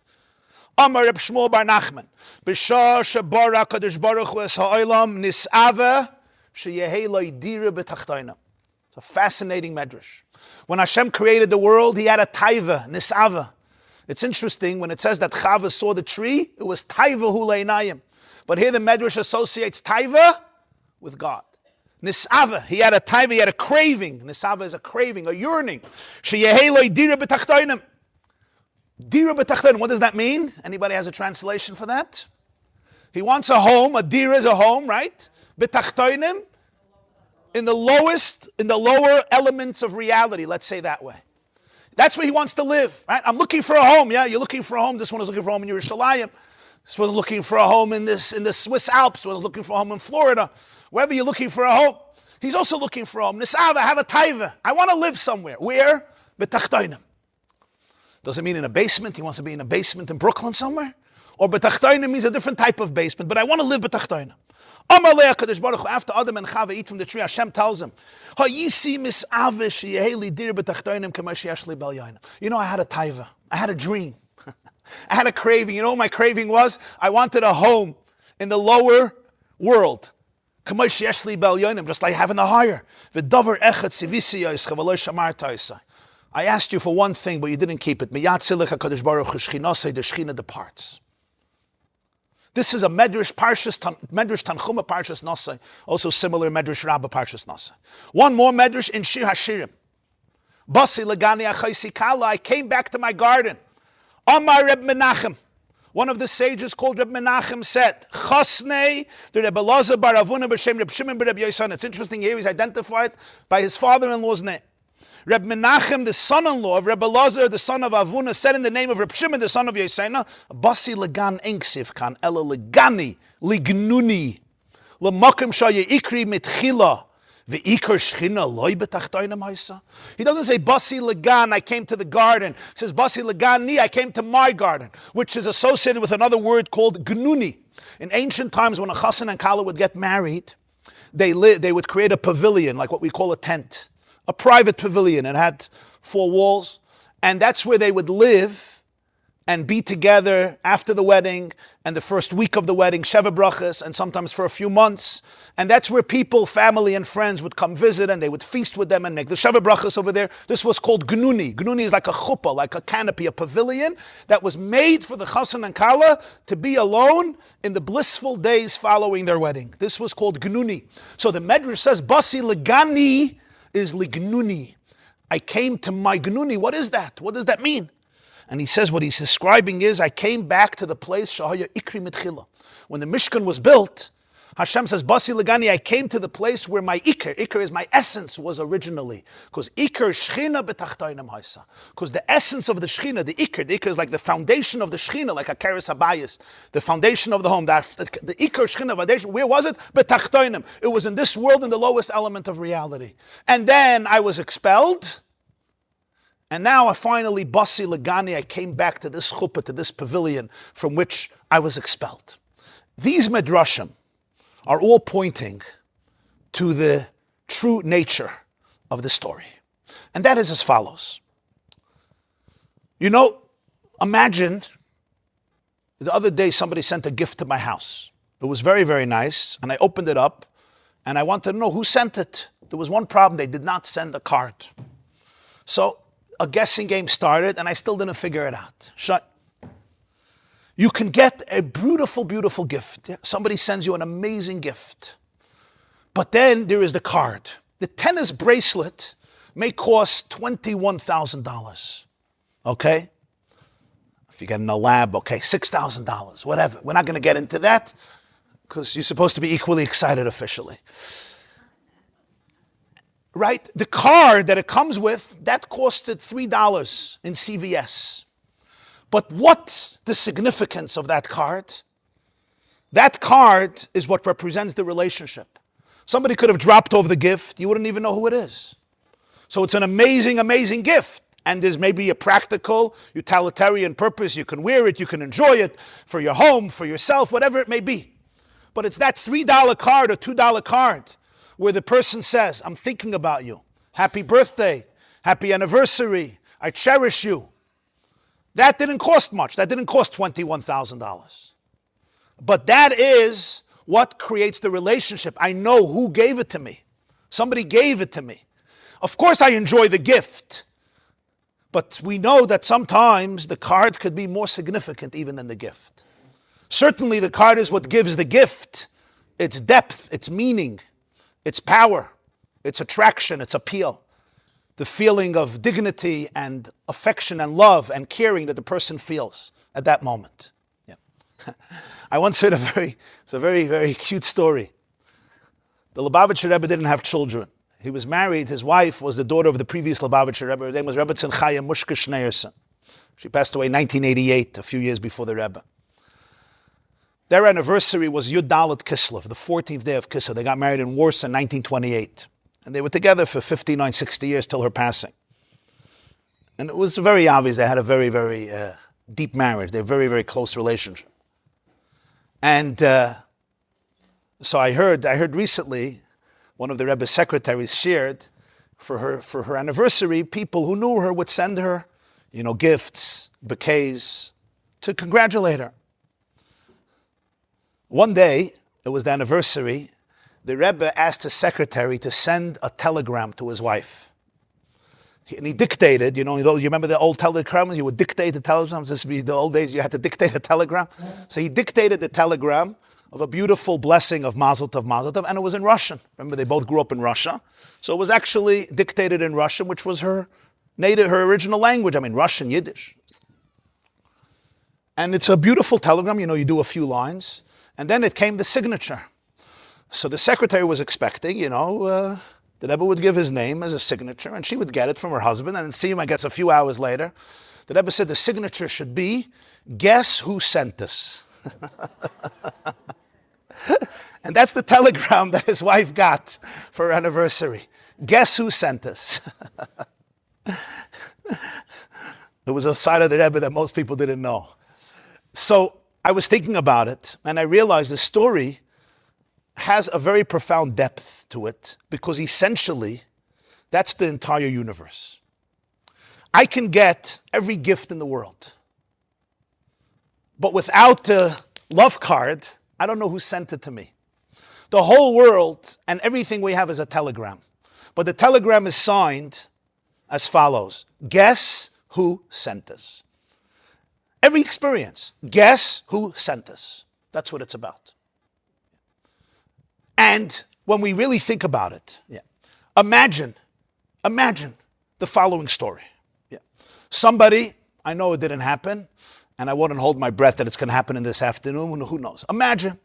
Amar Reb Shmuel bar Nachman, B'shah shebara kadosh baruch hu es ha'olam nis'ave sheyehei lo yidira b'tachtoinam. It's a fascinating medrash. When Hashem created the world, he had a taiva, nis'ava. It's interesting, when it says that Chava saw the tree, it was taiva hu le'inayim. But here the medrash associates taiva with God. Nis'ava, he had a taiva, he had a craving. Nis'ava is a craving, a yearning. Sheyehei lo yidira b'tachtoinam. Dira b'tachtoinam, what does that mean? Anybody has a translation for that? He wants a home, a dira is a home, right? B'tachtoinam, in the lower elements of reality, let's say that way. That's where he wants to live, right? I'm looking for a home, yeah? You're looking for a home. This one is looking for a home in Yerushalayim. This one is looking for a home in the Swiss Alps. This one is looking for a home in Florida. Wherever you're looking for a home, he's also looking for a home. Nis'ava, I have a taiva. I want to live somewhere. Where? B'tachtoinam. Doesn't mean in a basement. He wants to be in a basement in Brooklyn somewhere. Or b'tachtoinam means a different type of basement. But I want to live b'tachtoinam. Amalei HaKadosh Baruch Hu, after Adam and Chava eat from the tree, Hashem tells him, "Ha'yisi mis'avish yeheli dir b'tachtoinim k'mash yesh li bal yayin." You know, I had a taiva. I had a dream. I had a craving. You know what my craving was? I wanted a home in the lower world. K'mash yesh li bal yayin, just like having the higher. V'davar echad sivisi yischa v'lo shamar ta'isa. I asked you for one thing, but you didn't keep it. Miyat tzilach HaKadosh Baruch Hu shchinasei, the shchina departs. This is a Midrash Tanchuma Parshas Nasai, also similar Midrash Rabbah Parshas Nasai. One more Midrash in Shir Hashirim. Basi Lagani Achaisi Kala, I came back to my garden. Amar Reb Menachem, one of the sages called Reb Menachem said, Chasnei, the Reb Elazar bar Avuna b'shem Reb Shimon bar Reb Yosan. It's interesting here, he's identified by his father-in-law's name. Reb Menachem, the son-in-law of Reb Elazar, the son of Avuna, said in the name of Reb Shimon, the son of Yosena, Basi legan enksiv kan, ela legani, lignuni, lemakim shaya ikri mitchila, ve'ikar shchina loy betachtoinem haisa. He doesn't say, Basi legan, I came to the garden. He says, Basi legani, I came to my garden, which is associated with another word called gnuni. In ancient times, when a chassan and kala would get married, they would create a pavilion, like what we call a tent. A private pavilion. It had 4 walls, and that's where they would live and be together after the wedding and the first week of the wedding, Sheva Brachas, and sometimes for a few months. And that's where people, family and friends would come visit, and they would feast with them and make the Sheva Brachas over there. This was called Gnuni. Gnuni is like a chuppah, like a canopy, a pavilion that was made for the chassan and kala to be alone in the blissful days following their wedding. This was called Gnuni. So the Midrash says, Basi legani is lignuni. I came to my gnuni. What is that? What does that mean? And he says what he's describing is, I came back to the place shahaya ikri mitchila. When the Mishkan was built, Hashem says, Basi legani, I came to the place where my ikr is my essence, was originally. Because ikr shchina betachtoinem haisa. Because the essence of the shchina, the ikr is like the foundation of the shchina, like a keres habayis, the foundation of the home. The ikr shchina foundation, where was it? Betachtoinem. It was in this world, in the lowest element of reality. And then I was expelled. And now I finally, Basi legani, I came back to this chuppah, to this pavilion from which I was expelled. These midrashim are all pointing to the true nature of the story. And that is as follows. You know, imagine the other day somebody sent a gift to my house. It was very, very nice, and I opened it up, and I wanted to know who sent it. There was one problem, they did not send a card. So a guessing game started, and I still didn't figure it out. You can get a beautiful, beautiful gift. Somebody sends you an amazing gift. But then there is the card. The tennis bracelet may cost $21,000. Okay? If you get in a lab, okay, $6,000, whatever. We're not going to get into that because you're supposed to be equally excited officially. Right? The card that it comes with, that costed $3 in CVS. But what's the significance of that card? That card is what represents the relationship. Somebody could have dropped over the gift, you wouldn't even know who it is. So it's an amazing, amazing gift. And there's maybe a practical, utilitarian purpose. You can wear it, you can enjoy it for your home, for yourself, whatever it may be. But it's that $3 card or $2 card where the person says, I'm thinking about you. Happy birthday, happy anniversary, I cherish you. That didn't cost much. That didn't cost $21,000. But that is what creates the relationship. I know who gave it to me. Somebody gave it to me. Of course I enjoy the gift. But we know that sometimes the card could be more significant even than the gift. Certainly the card is what gives the gift its depth, its meaning, its power, its attraction, its appeal. The feeling of dignity and affection and love and caring that the person feels at that moment. Yeah. I once heard it's a very, very cute story. The Lubavitcher Rebbe didn't have children. He was married, his wife was the daughter of the previous Lubavitcher Rebbe. Her name was Rebbe Chaya Mushka Schneerson. She passed away in 1988, a few years before the Rebbe. Their anniversary was Yud Dalet Kislev, the 14th day of Kislev. They got married in Warsaw in 1928. And they were together for 59, 60 years till her passing. And it was very obvious they had a very, very deep marriage. They had a very, very close relationship. And So I heard recently, one of the Rebbe's secretaries shared for her anniversary, people who knew her would send her, gifts, bouquets, to congratulate her. One day, it was the anniversary, the Rebbe asked his secretary to send a telegram to his wife. And he dictated, you remember the old telegrams? You would dictate the telegrams. This would be the old days, you had to dictate a telegram. So he dictated the telegram of a beautiful blessing of Mazel Tov, and it was in Russian. Remember, they both grew up in Russia. So it was actually dictated in Russian, which was her original language. Russian, Yiddish. And it's a beautiful telegram, you do a few lines. And then it came the signature. So the secretary was expecting, the Rebbe would give his name as a signature, and she would get it from her husband, and see him, I guess, a few hours later. The Rebbe said the signature should be, "Guess who sent this?" And that's the telegram that his wife got for her anniversary. Guess who sent this? There was a side of the Rebbe that most people didn't know. So I was thinking about it, and I realized the story has a very profound depth to it, because essentially, that's the entire universe. I can get every gift in the world, but without the love card, I don't know who sent it to me. The whole world and everything we have is a telegram, but the telegram is signed as follows: guess who sent us? Every experience, guess who sent us? That's what it's about. And when we really think about it, imagine the following story. Somebody, I know it didn't happen, and I wouldn't hold my breath that it's going to happen in this afternoon. Who knows? Imagine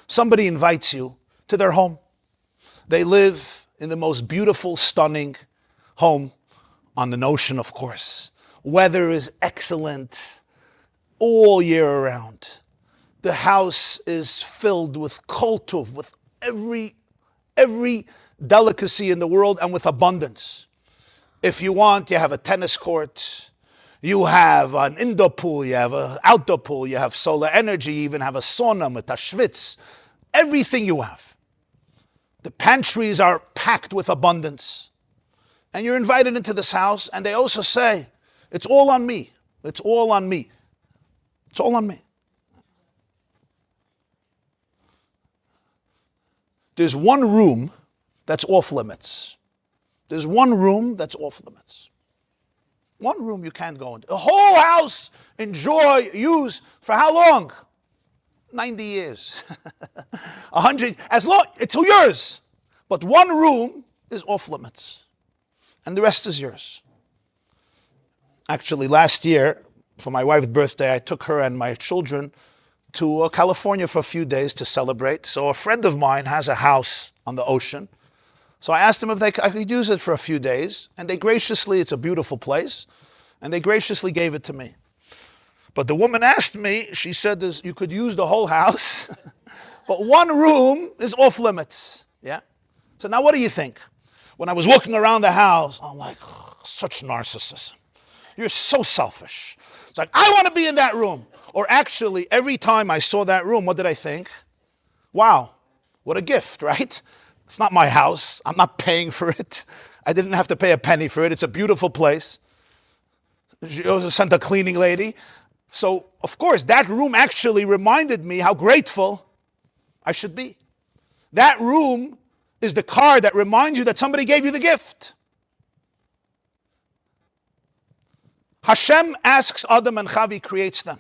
somebody invites you to their home. They live in the most beautiful, stunning home on the ocean, of course. Weather is excellent all year around. The house is filled with kol tov, with every delicacy in the world, and with abundance. If you want, you have a tennis court, you have an indoor pool, you have an outdoor pool, you have solar energy, you even have a sauna with a schwitz. Everything you have. The pantries are packed with abundance. And you're invited into this house, and they also say, it's all on me. It's all on me. It's all on me. There's one room that's off limits. There's one room that's off limits. One room you can't go into. The whole house, enjoy, use, for how long? 90 years. 100, as long, it's yours. But one room is off limits. And the rest is yours. Actually, last year, for my wife's birthday, I took her and my children to California for a few days to celebrate. So a friend of mine has a house on the ocean. So I asked them if I could use it for a few days. And they graciously, it's a beautiful place, and they graciously gave it to me. But the woman asked me, she said, you could use the whole house, but one room is off limits. Yeah. So now what do you think? When I was walking around the house, I'm like, such narcissism. You're so selfish. It's like, I want to be in that room. Or actually, every time I saw that room, what did I think? Wow, what a gift, right? It's not my house. I'm not paying for it. I didn't have to pay a penny for it. It's a beautiful place. She also sent a cleaning lady. So, of course, that room actually reminded me how grateful I should be. That room is the card that reminds you that somebody gave you the gift. Hashem asks Adam and Chava, creates them.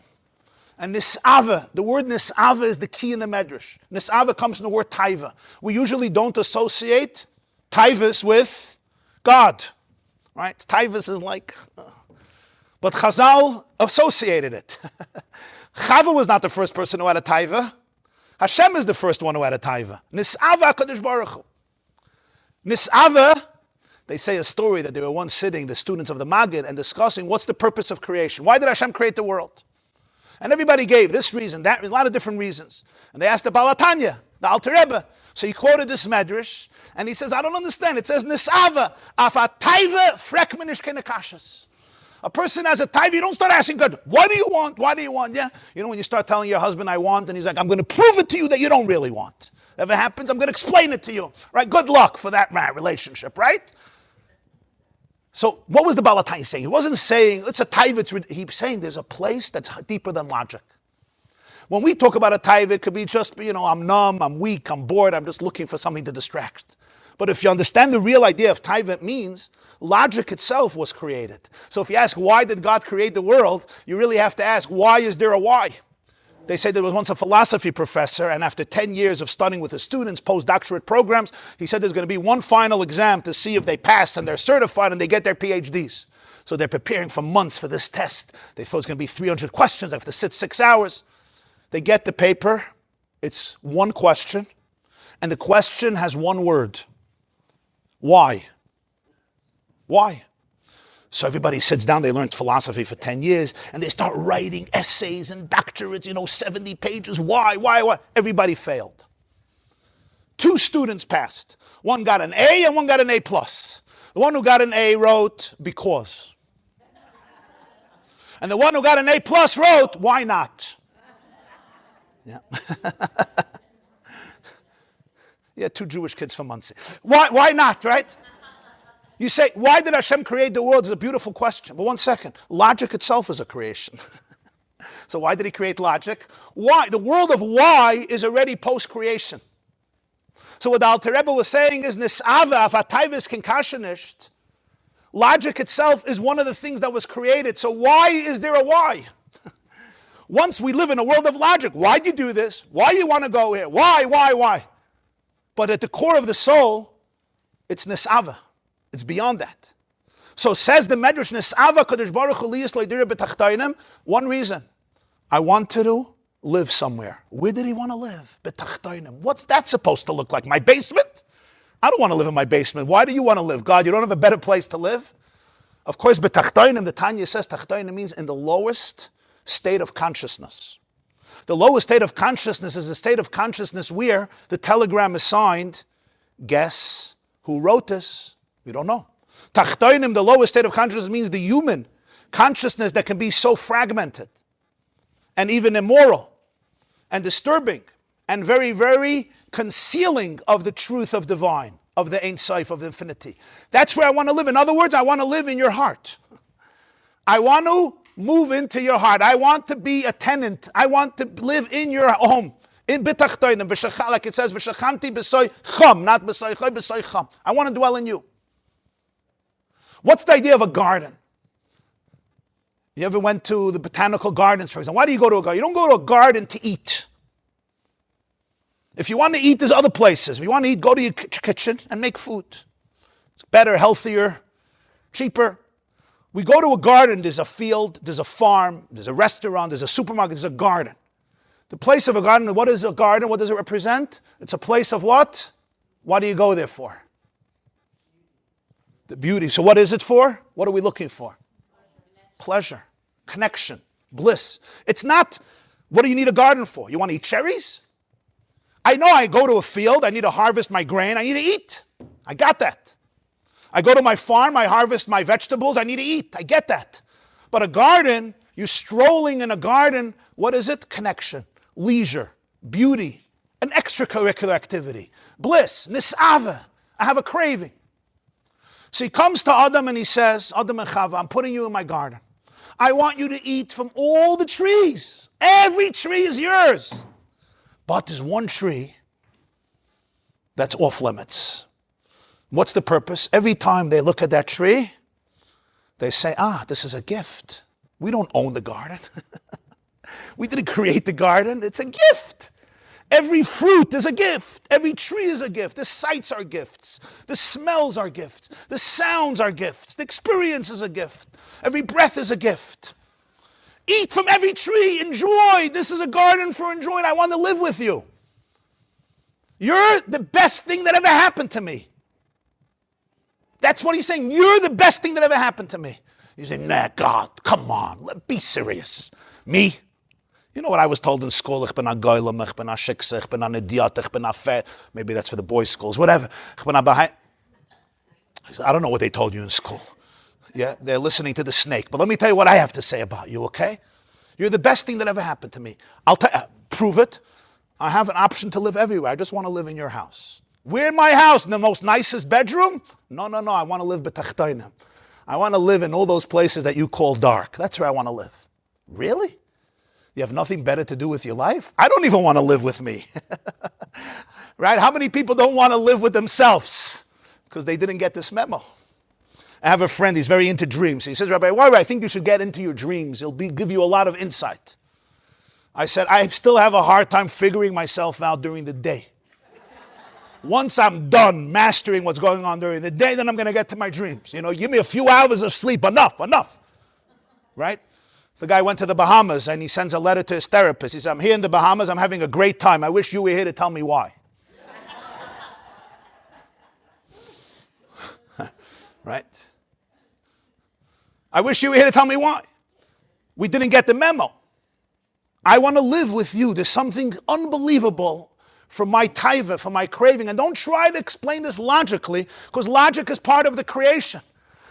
And nis'ava, the word nis'ava is the key in the Midrash. Nis'ava comes from the word taiva. We usually don't associate taivas with God, right? Taivas is like, but Chazal associated it. Chava was not the first person who had a taiva. Hashem is the first one who had a taiva. Nis'ava HaKadosh Baruch Hu. Nis'ava, they say a story that they were once sitting, the students of the Maggid, and discussing what's the purpose of creation. Why did Hashem create the world? And everybody gave this reason, that, a lot of different reasons. And they asked the Baal HaTanya, the Alter Rebbe. So he quoted this Midrash, and he says, I don't understand. It says, Nis'ava, afa taiva frek minish kenekashas. A person has a taiva, you don't start asking God, what do you want? What do you want? Yeah. You know, when you start telling your husband, I want, and he's like, I'm going to prove it to you that you don't really want. If it happens, I'm going to explain it to you. Right? Good luck for that relationship, right? So what was the Baal HaTanya saying? He wasn't saying, it's a taiva. He's saying there's a place that's deeper than logic. When we talk about a taiva, it could be just, I'm numb, I'm weak, I'm bored, I'm just looking for something to distract. But if you understand the real idea of taiva, it means logic itself was created. So if you ask, why did God create the world? You really have to ask, why is there a why? They say there was once a philosophy professor, and after 10 years of studying with his students, postdoctorate programs, he said there's going to be one final exam to see if they pass and they're certified and they get their PhDs. So they're preparing for months for this test. They thought it's going to be 300 questions. They have to sit 6 hours. They get the paper. It's one question. And the question has one word. Why? Why? So everybody sits down, they learned philosophy for 10 years, and they start writing essays and doctorates, 70 pages. Why? Everybody failed. 2 students passed. One got an A and one got an A+. The one who got an A wrote, because. And the one who got an A+ wrote, why not? Yeah. Yeah, 2 Jewish kids from Muncie. Why not, right? You say, why did Hashem create the world? It's a beautiful question. But one second. Logic itself is a creation. So why did he create logic? Why? The world of why is already post-creation. So what the Alter Rebbe was saying is, Nis'ava af atayvis kinkashenisht. Logic itself is one of the things that was created. So why is there a why? Once we live in a world of logic, why'd you do this? Why you want to go here? Why? But at the core of the soul, it's Nis'ava. It's beyond that. So says the Midrash, Nis'ava Kadosh Baruch Hu liyis lo yidira b'tachtainim. One reason. I wanted to live somewhere. Where did he want to live? B'tachtainim. What's that supposed to look like? My basement? I don't want to live in my basement. Why do you want to live? God, you don't have a better place to live? Of course, b'tachtainim, the Tanya says, tachtainim means in the lowest state of consciousness. The lowest state of consciousness is the state of consciousness where the telegram is signed. Guess who wrote this? We don't know. Tachtoinim, the lowest state of consciousness, means the human consciousness that can be so fragmented and even immoral and disturbing and very, very concealing of the truth of divine, of the Ein Sof, of the infinity. That's where I want to live. In other words, I want to live in your heart. I want to move into your heart. I want to be a tenant. I want to live in your home. In bitachtoinim, like it says, b'shachanti b'soy cham, not b'soy choy, b'soy cham. I want to dwell in you. What's the idea of a garden? You ever went to the botanical gardens, for example? Why do you go to a garden? You don't go to a garden to eat. If you want to eat, there's other places. If you want to eat, go to your kitchen and make food. It's better, healthier, cheaper. We go to a garden, there's a field, there's a farm, there's a restaurant, there's a supermarket, there's a garden. The place of a garden, what is a garden? What does it represent? It's a place of what? What do you go there for? The beauty. So what is it for? What are we looking for? Pleasure, connection, bliss. It's not, what do you need a garden for? You want to eat cherries? I know I go to a field, I need to harvest my grain, I need to eat. I got that. I go to my farm, I harvest my vegetables, I need to eat. I get that. But a garden, you're strolling in a garden, what is it? Connection, leisure, beauty, an extracurricular activity, bliss, nis'ava. I have a craving. So he comes to Adam and he says, Adam and Chava, I'm putting you in my garden. I want you to eat from all the trees. Every tree is yours. But there's one tree that's off limits. What's the purpose? Every time they look at that tree, they say, this is a gift. We don't own the garden. We didn't create the garden. It's a gift. Every fruit is a gift. Every tree is a gift. The sights are gifts. The smells are gifts. The sounds are gifts. The experience is a gift. Every breath is a gift. Eat from every tree. Enjoy. This is a garden for enjoying. I want to live with you. You're the best thing that ever happened to me. That's what he's saying. You're the best thing that ever happened to me. He's saying, nah, God, come on. Be serious. Me? You know what I was told in school? Ich bin a goylem, ich bin a shikse, ich bin a idiot, ich bin a fat. Maybe that's for the boys' schools, whatever. Ich bin a bahai. I don't know what they told you in school. Yeah, they're listening to the snake. But let me tell you what I have to say about you, okay? You're the best thing that ever happened to me. I'll prove it. I have an option to live everywhere. I just want to live in your house. Where in my house? In the most nicest bedroom? No. I want to live b'tachtainim. I want to live in all those places that you call dark. That's where I want to live. Really? You have nothing better to do with your life? I don't even want to live with me. Right? How many people don't want to live with themselves? Because they didn't get this memo. I have a friend, he's very into dreams. He says, Rabbi YY, I think you should get into your dreams. It'll give you a lot of insight. I said, I still have a hard time figuring myself out during the day. Once I'm done mastering what's going on during the day, then I'm going to get to my dreams. Give me a few hours of sleep, enough. Right? The guy went to the Bahamas and he sends a letter to his therapist. He says, I'm here in the Bahamas, I'm having a great time. I wish you were here to tell me why. Right? I wish you were here to tell me why. We didn't get the memo. I want to live with you. There's something unbelievable for my taiva, for my craving. And don't try to explain this logically, because logic is part of the creation.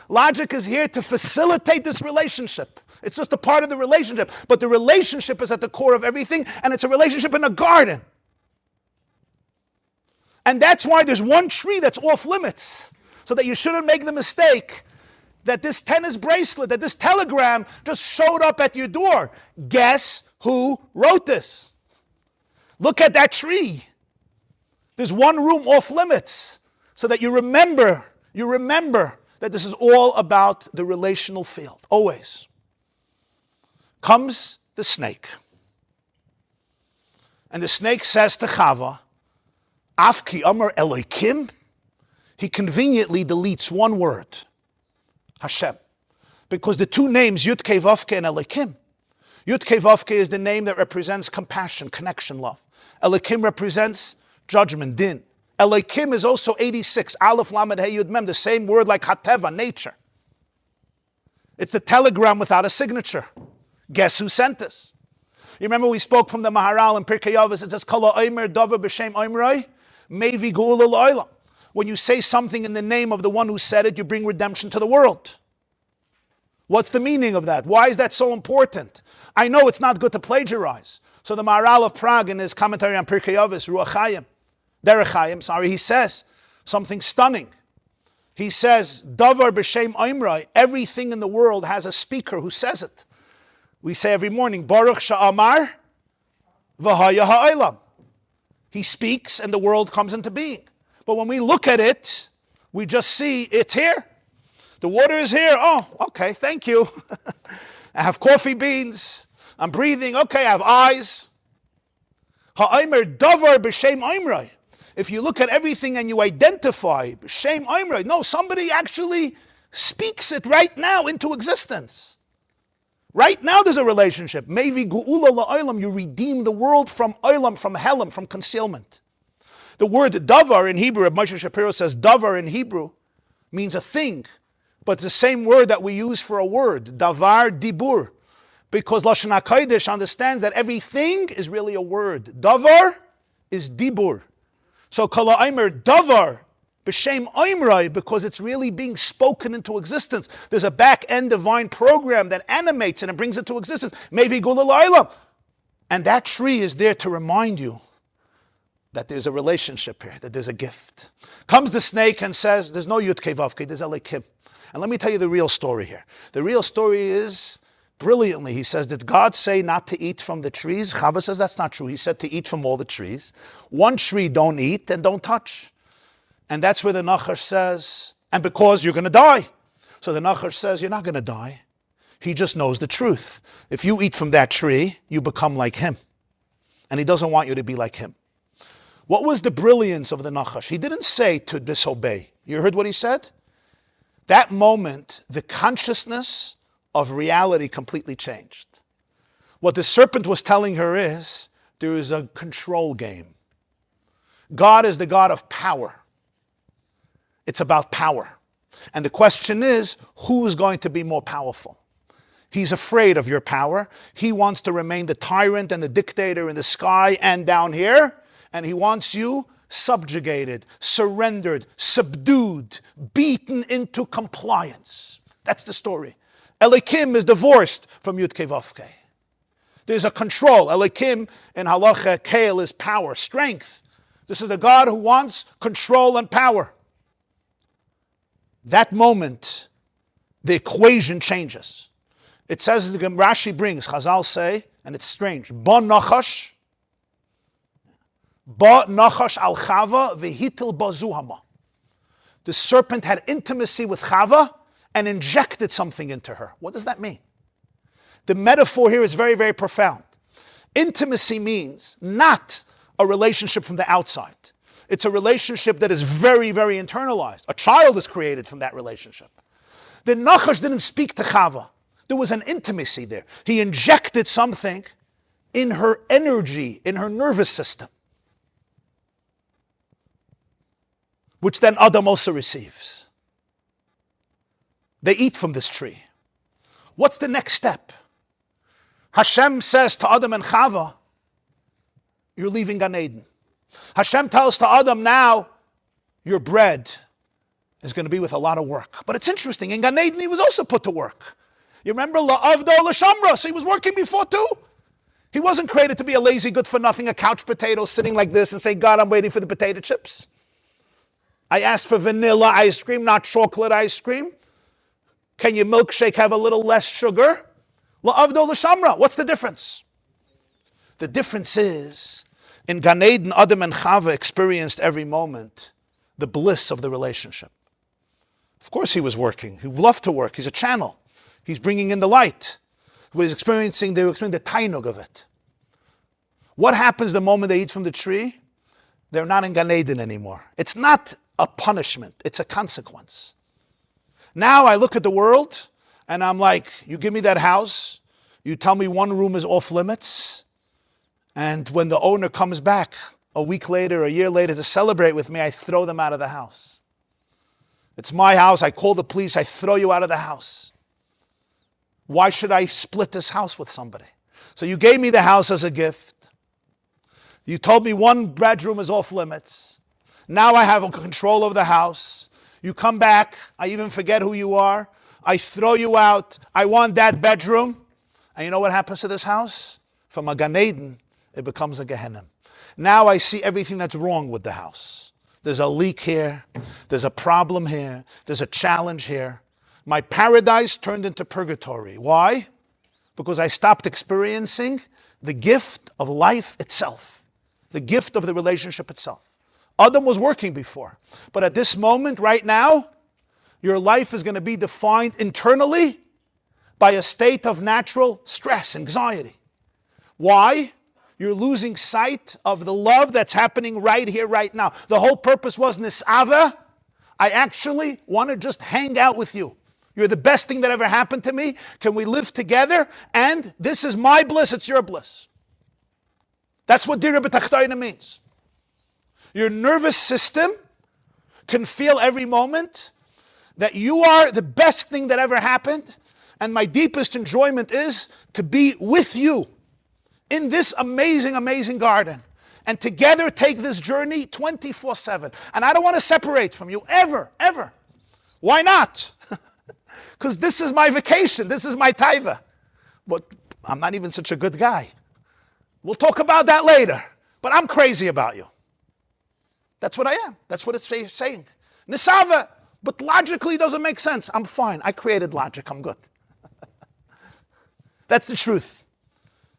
Logic is here to facilitate this relationship. It's just a part of the relationship. But the relationship is at the core of everything, and it's a relationship in a garden. And that's why there's one tree that's off limits, so that you shouldn't make the mistake that this tennis bracelet, that this telegram just showed up at your door. Guess who wrote this? Look at that tree. There's one room off limits, so that you remember that this is all about the relational field. Always. Comes the snake. And the snake says to Chava, Afki Amar Elokim. He conveniently deletes one word, Hashem. Because the two names, Yud Kei Vav Kei and Elokim. Yud Kei Vav Kei is the name that represents compassion, connection, love. Elokim represents judgment, din. Elokim is also 86, Aleph Lamed Hey Yud Mem, the same word like Hateva, nature. It's the telegram without a signature. Guess who sent this? You remember we spoke from the Maharal in Pirkei Avos, it says, Kala Omer Dover B'Shem Omeroi, Mevi Geula L'Olam. When you say something in the name of the one who said it, you bring redemption to the world. What's the meaning of that? Why is that so important? I know it's not good to plagiarize. So the Maharal of Prague in his commentary on Pirkei Avos, Ruach Chaim, Derech Chaim, he says something stunning. He says, Davar b'shem Oimroi, everything in the world has a speaker who says it. We say every morning, Baruch Sha'amar v'haya ha'olam. He speaks and the world comes into being. But when we look at it, we just see it's here. The water is here. Oh, okay, thank you. I have coffee beans. I'm breathing. Okay, I have eyes. Ha'omer davar b'shem Oimroi. If you look at everything and you identify b'shem Oimroi, no, somebody actually speaks it right now into existence. Right now there's a relationship. Mevi gu'ula la'olam, you redeem the world from olam, from helam, from concealment. The word davar in Hebrew, Rabbi Moshe Shapiro says davar in Hebrew means a thing, but it's the same word that we use for a word, davar dibur, because Lashon HaKodesh understands that everything is really a word. Davar is dibur. So kala aimer davar b'shem oimroi, because it's really being spoken into existence. There's a back-end divine program that animates it and brings it to existence. Mevi gula la'olam. And that tree is there to remind you that there's a relationship here, that there's a gift. Comes the snake and says, there's no Yud Kei Vav Kei, there's Elokim. And let me tell you the real story here. The real story is, brilliantly, he says, did God say not to eat from the trees? Chava says that's not true. He said to eat from all the trees. One tree don't eat and don't touch. And that's where the Nachash says, and because you're going to die. So the Nachash says, you're not going to die. He just knows the truth. If you eat from that tree, you become like him. And he doesn't want you to be like him. What was the brilliance of the Nachash? He didn't say to disobey. You heard what he said? That moment, the consciousness of reality completely changed. What the serpent was telling her is, there is a control game. God is the God of power. It's about power. And the question is, who is going to be more powerful? He's afraid of your power. He wants to remain the tyrant and the dictator in the sky and down here. And he wants you subjugated, surrendered, subdued, beaten into compliance. That's the story. Elokim is divorced from Yud Kei Vav Kei. There's a control. Elokim in halacha, Kael is power, strength. This is the God who wants control and power. That moment, the equation changes. It says, the Rashi brings, Chazal say, and it's strange, Ba nachash al Chava v'hitil bazuhama. The serpent had intimacy with Chava and injected something into her. What does that mean? The metaphor here is very, very profound. Intimacy means not a relationship from the outside. It's a relationship that is very, very internalized. A child is created from that relationship. The Nachash didn't speak to Chava. There was an intimacy there. He injected something in her energy, in her nervous system, which then Adam also receives. They eat from this tree. What's the next step? Hashem says to Adam and Chava, you're leaving Gan Eden. Hashem tells to Adam, now your bread is going to be with a lot of work. But it's interesting, in Gan Eden he was also put to work. You remember, la'avdo l'shamra, so he was working before too. He wasn't created to be a lazy, good-for-nothing, a couch potato sitting like this and say, God, I'm waiting for the potato chips. I asked for vanilla ice cream, not chocolate ice cream. Can your milkshake have a little less sugar? La'avdo l'shamra. What's the difference? The difference is, in Gan Eden, Adam and Chava experienced every moment the bliss of the relationship. Of course he was working. He loved to work. He's a channel. He's bringing in the light. They were experiencing the tainug of it. What happens the moment they eat from the tree? They're not in Gan Eden anymore. It's not a punishment. It's a consequence. Now I look at the world and I'm like, you give me that house, you tell me one room is off limits, and when the owner comes back a week later, a year later to celebrate with me, I throw them out of the house. It's my house, I call the police, I throw you out of the house. Why should I split this house with somebody? So you gave me the house as a gift. You told me one bedroom is off limits. Now I have control of the house. You come back, I even forget who you are. I throw you out. I want that bedroom. And you know what happens to this house? From a Gan Eden, it becomes a Gehenna. Now I see everything that's wrong with the house. There's a leak here. There's a problem here. There's a challenge here. My paradise turned into purgatory. Why? Because I stopped experiencing the gift of life itself, the gift of the relationship itself. Adam was working before, but at this moment, right now, your life is going to be defined internally by a state of natural stress, anxiety. Why? You're losing sight of the love that's happening right here, right now. The whole purpose was nisava. I actually want to just hang out with you. You're the best thing that ever happened to me. Can we live together? And this is my bliss, it's your bliss. That's what dira b'tachtayna means. Your nervous system can feel every moment that you are the best thing that ever happened, and my deepest enjoyment is to be with you in this amazing, amazing garden, and together take this journey 24/7. And I don't want to separate from you ever, ever. Why not? Because this is my vacation, this is my taiva. But I'm not even such a good guy. We'll talk about that later. But I'm crazy about you. That's what I am. That's what it's saying. Nisava, but logically doesn't make sense. I'm fine. I created logic. I'm good. That's the truth.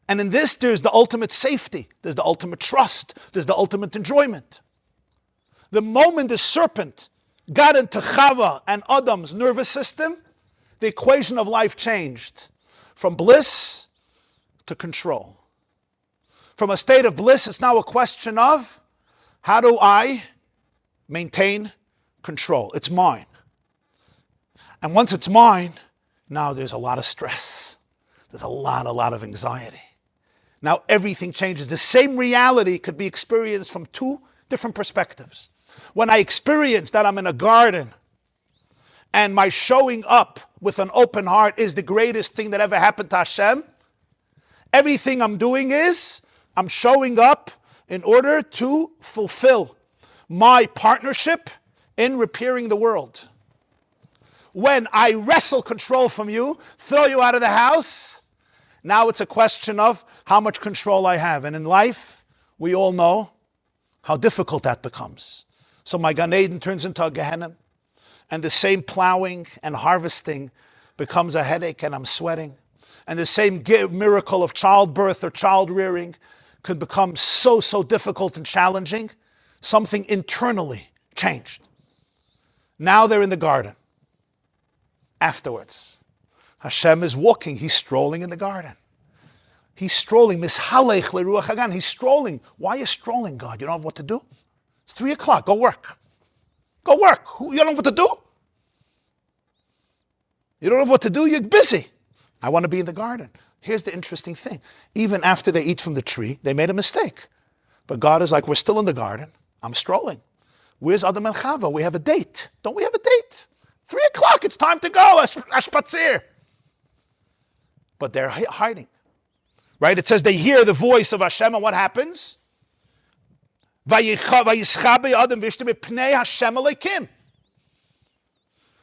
And in this, there's the ultimate safety. There's the ultimate trust. There's the ultimate enjoyment. The moment the serpent got into Chava and Adam's nervous system, the equation of life changed from bliss to control. From a state of bliss, it's now a question of, how do I maintain control? It's mine. And once it's mine, now there's a lot of stress. There's a lot of anxiety. Now everything changes. The same reality could be experienced from two different perspectives. When I experience that I'm in a garden and my showing up with an open heart is the greatest thing that ever happened to Hashem, everything I'm doing is I'm showing up in order to fulfill my partnership in repairing the world. When I wrestle control from you, throw you out of the house, Now it's a question of how much control I have. And in life, we all know how difficult that becomes. So my Gan Eden turns into a Gehenna, and the same plowing and harvesting becomes a headache and I'm sweating. And the same miracle of childbirth or child rearing could become so difficult and challenging. Something internally changed. Now they're in the garden. Afterwards, Hashem is walking. He's strolling in the garden. He's strolling. Mishalech leruach hagan. He's strolling. Why are you strolling, God? You don't have what to do? It's 3 o'clock. Go work. Go work. You don't have what to do? You don't have what to do? You're busy. I want to be in the garden. Here's the interesting thing. Even after they eat from the tree, they made a mistake. But God is like, we're still in the garden. I'm strolling. Where's Adam and Chava? We have a date. Don't we have a date? 3 o'clock, it's time to go. Ashpatzir. But they're hiding. Right? It says they hear the voice of Hashem, and what happens? Vayischa be'adam v'ishtem b'pnei Hashem Elokim.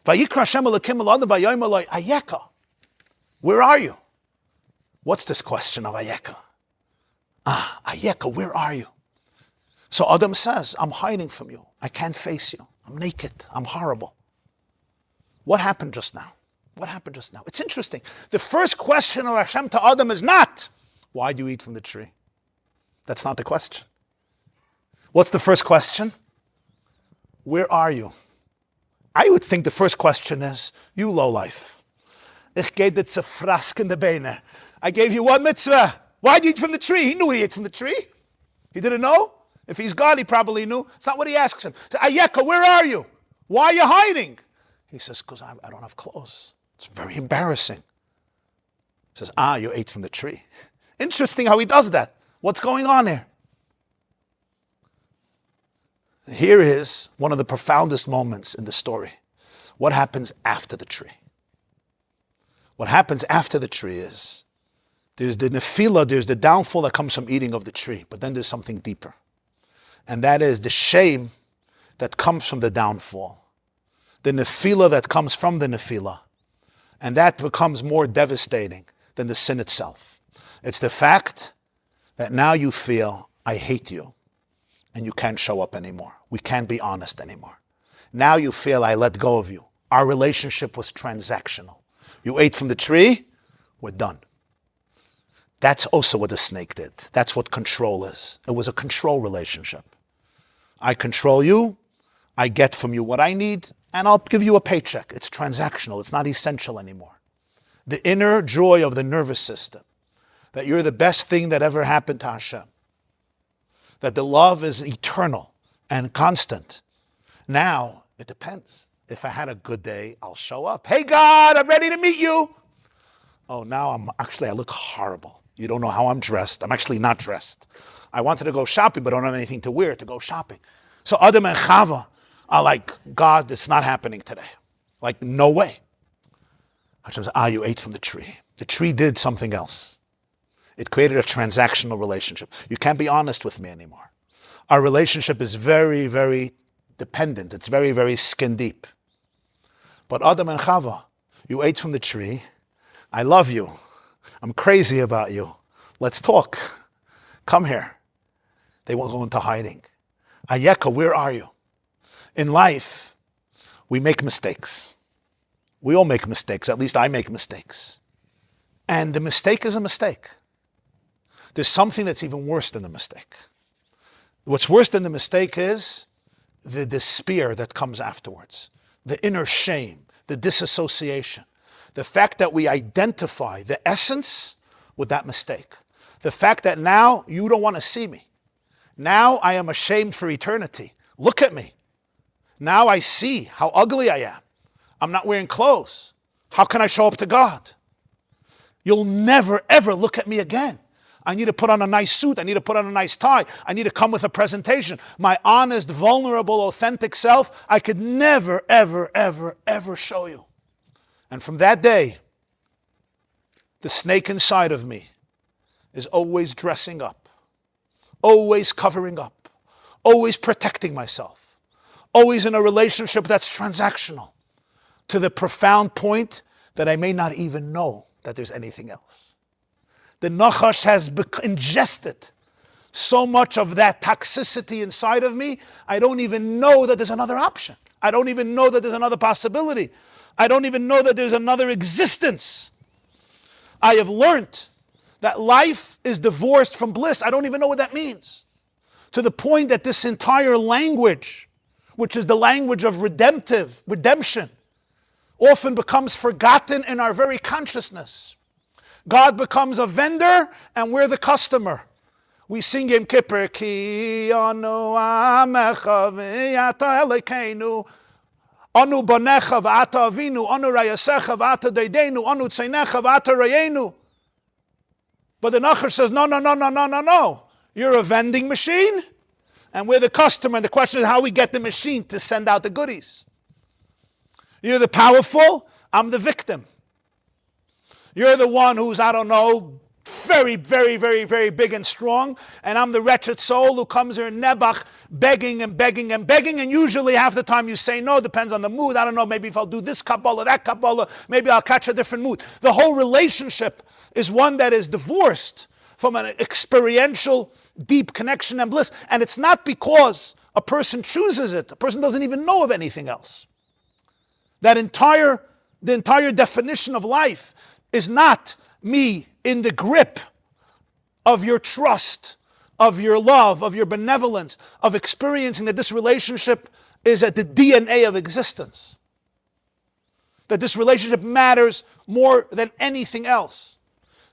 Vayikra Hashem Elokim eladam vayom eloi Ayeka. Where are you? What's this question of Ayeka? Ayeka, where are you? So Adam says, I'm hiding from you. I can't face you. I'm naked. I'm horrible. What happened just now? What happened just now? It's interesting. The first question of Hashem to Adam is not, why do you eat from the tree? That's not the question. What's the first question? Where are you? I would think the first question is, you lowlife. Ich gave dir zu frask in the beine. I gave you one mitzvah. Why do you eat from the tree? He knew he ate from the tree. He didn't know? If he's God, he probably knew. It's not what he asks him. So, Ayeka, where are you? Why are you hiding? He says, because I don't have clothes. It's very embarrassing. He says, you ate from the tree. Interesting how he does that. What's going on here? Here is one of the profoundest moments in the story. What happens after the tree? What happens after the tree is, there's the nefila, there's the downfall that comes from eating of the tree, but then there's something deeper. And that is the shame that comes from the downfall. The nefila that comes from the nefila. And that becomes more devastating than the sin itself. It's the fact that now you feel, I hate you, and you can't show up anymore. We can't be honest anymore. Now you feel, I let go of you. Our relationship was transactional. You ate from the tree, we're done. That's also what the snake did. That's what control is. It was a control relationship. I control you, I get from you what I need, and I'll give you a paycheck. It's transactional. It's not essential anymore. The inner joy of the nervous system, that you're the best thing that ever happened to Hashem, that the love is eternal and constant. Now, it depends. If I had a good day, I'll show up. Hey God, I'm ready to meet you. Oh, now I look horrible. You don't know how I'm dressed. I'm actually not dressed. I wanted to go shopping, but I don't have anything to wear to go shopping. So Adam and Chava are like, God, it's not happening today. Like, no way. Hashem says, you ate from the tree. The tree did something else. It created a transactional relationship. You can't be honest with me anymore. Our relationship is very, very dependent. It's very, very skin deep. But Adam and Chava, you ate from the tree. I love you. I'm crazy about you. Let's talk. Come here. They won't go into hiding. Ayeka, where are you? In life, we make mistakes. We all make mistakes. At least I make mistakes. And the mistake is a mistake. There's something that's even worse than the mistake. What's worse than the mistake is the despair that comes afterwards. The inner shame, the disassociation. The fact that we identify the essence with that mistake. The fact that now you don't want to see me. Now I am ashamed for eternity. Look at me. Now I see how ugly I am. I'm not wearing clothes. How can I show up to God? You'll never, ever look at me again. I need to put on a nice suit. I need to put on a nice tie. I need to come with a presentation. My honest, vulnerable, authentic self, I could never, ever, ever, ever show you. And from that day, the snake inside of me is always dressing up, always covering up, always protecting myself, always in a relationship that's transactional, to the profound point that I may not even know that there's anything else. The nachash has ingested so much of that toxicity inside of me, I don't even know that there's another option. I don't even know that there's another possibility. I don't even know that there's another existence. I have learned that life is divorced from bliss. I don't even know what that means. To the point that this entire language, which is the language of redemption, often becomes forgotten in our very consciousness. God becomes a vendor and we're the customer. We sing Yom Kippur, Ki anu amecha v'yata Elokeinu, anu banecha v'ata avinu, anu rayasecha v'ata deidenu, anu tzeinecha v'ata rayenu. But the Nachash says, no. You're a vending machine, and we're the customer. And the question is how we get the machine to send out the goodies. You're the powerful, I'm the victim. You're the one who's, I don't know, very, very, very, very big and strong, and I'm the wretched soul who comes here in Nebach begging and begging and begging, and usually half the time you say no, depends on the mood. I don't know, maybe if I'll do this Kabbalah, that Kabbalah, maybe I'll catch a different mood. The whole relationship is one that is divorced from an experiential, deep connection and bliss, and it's not because a person chooses it. A person doesn't even know of anything else. The entire definition of life is not me in the grip of your trust, of your love, of your benevolence, of experiencing that this relationship is at the DNA of existence. That this relationship matters more than anything else.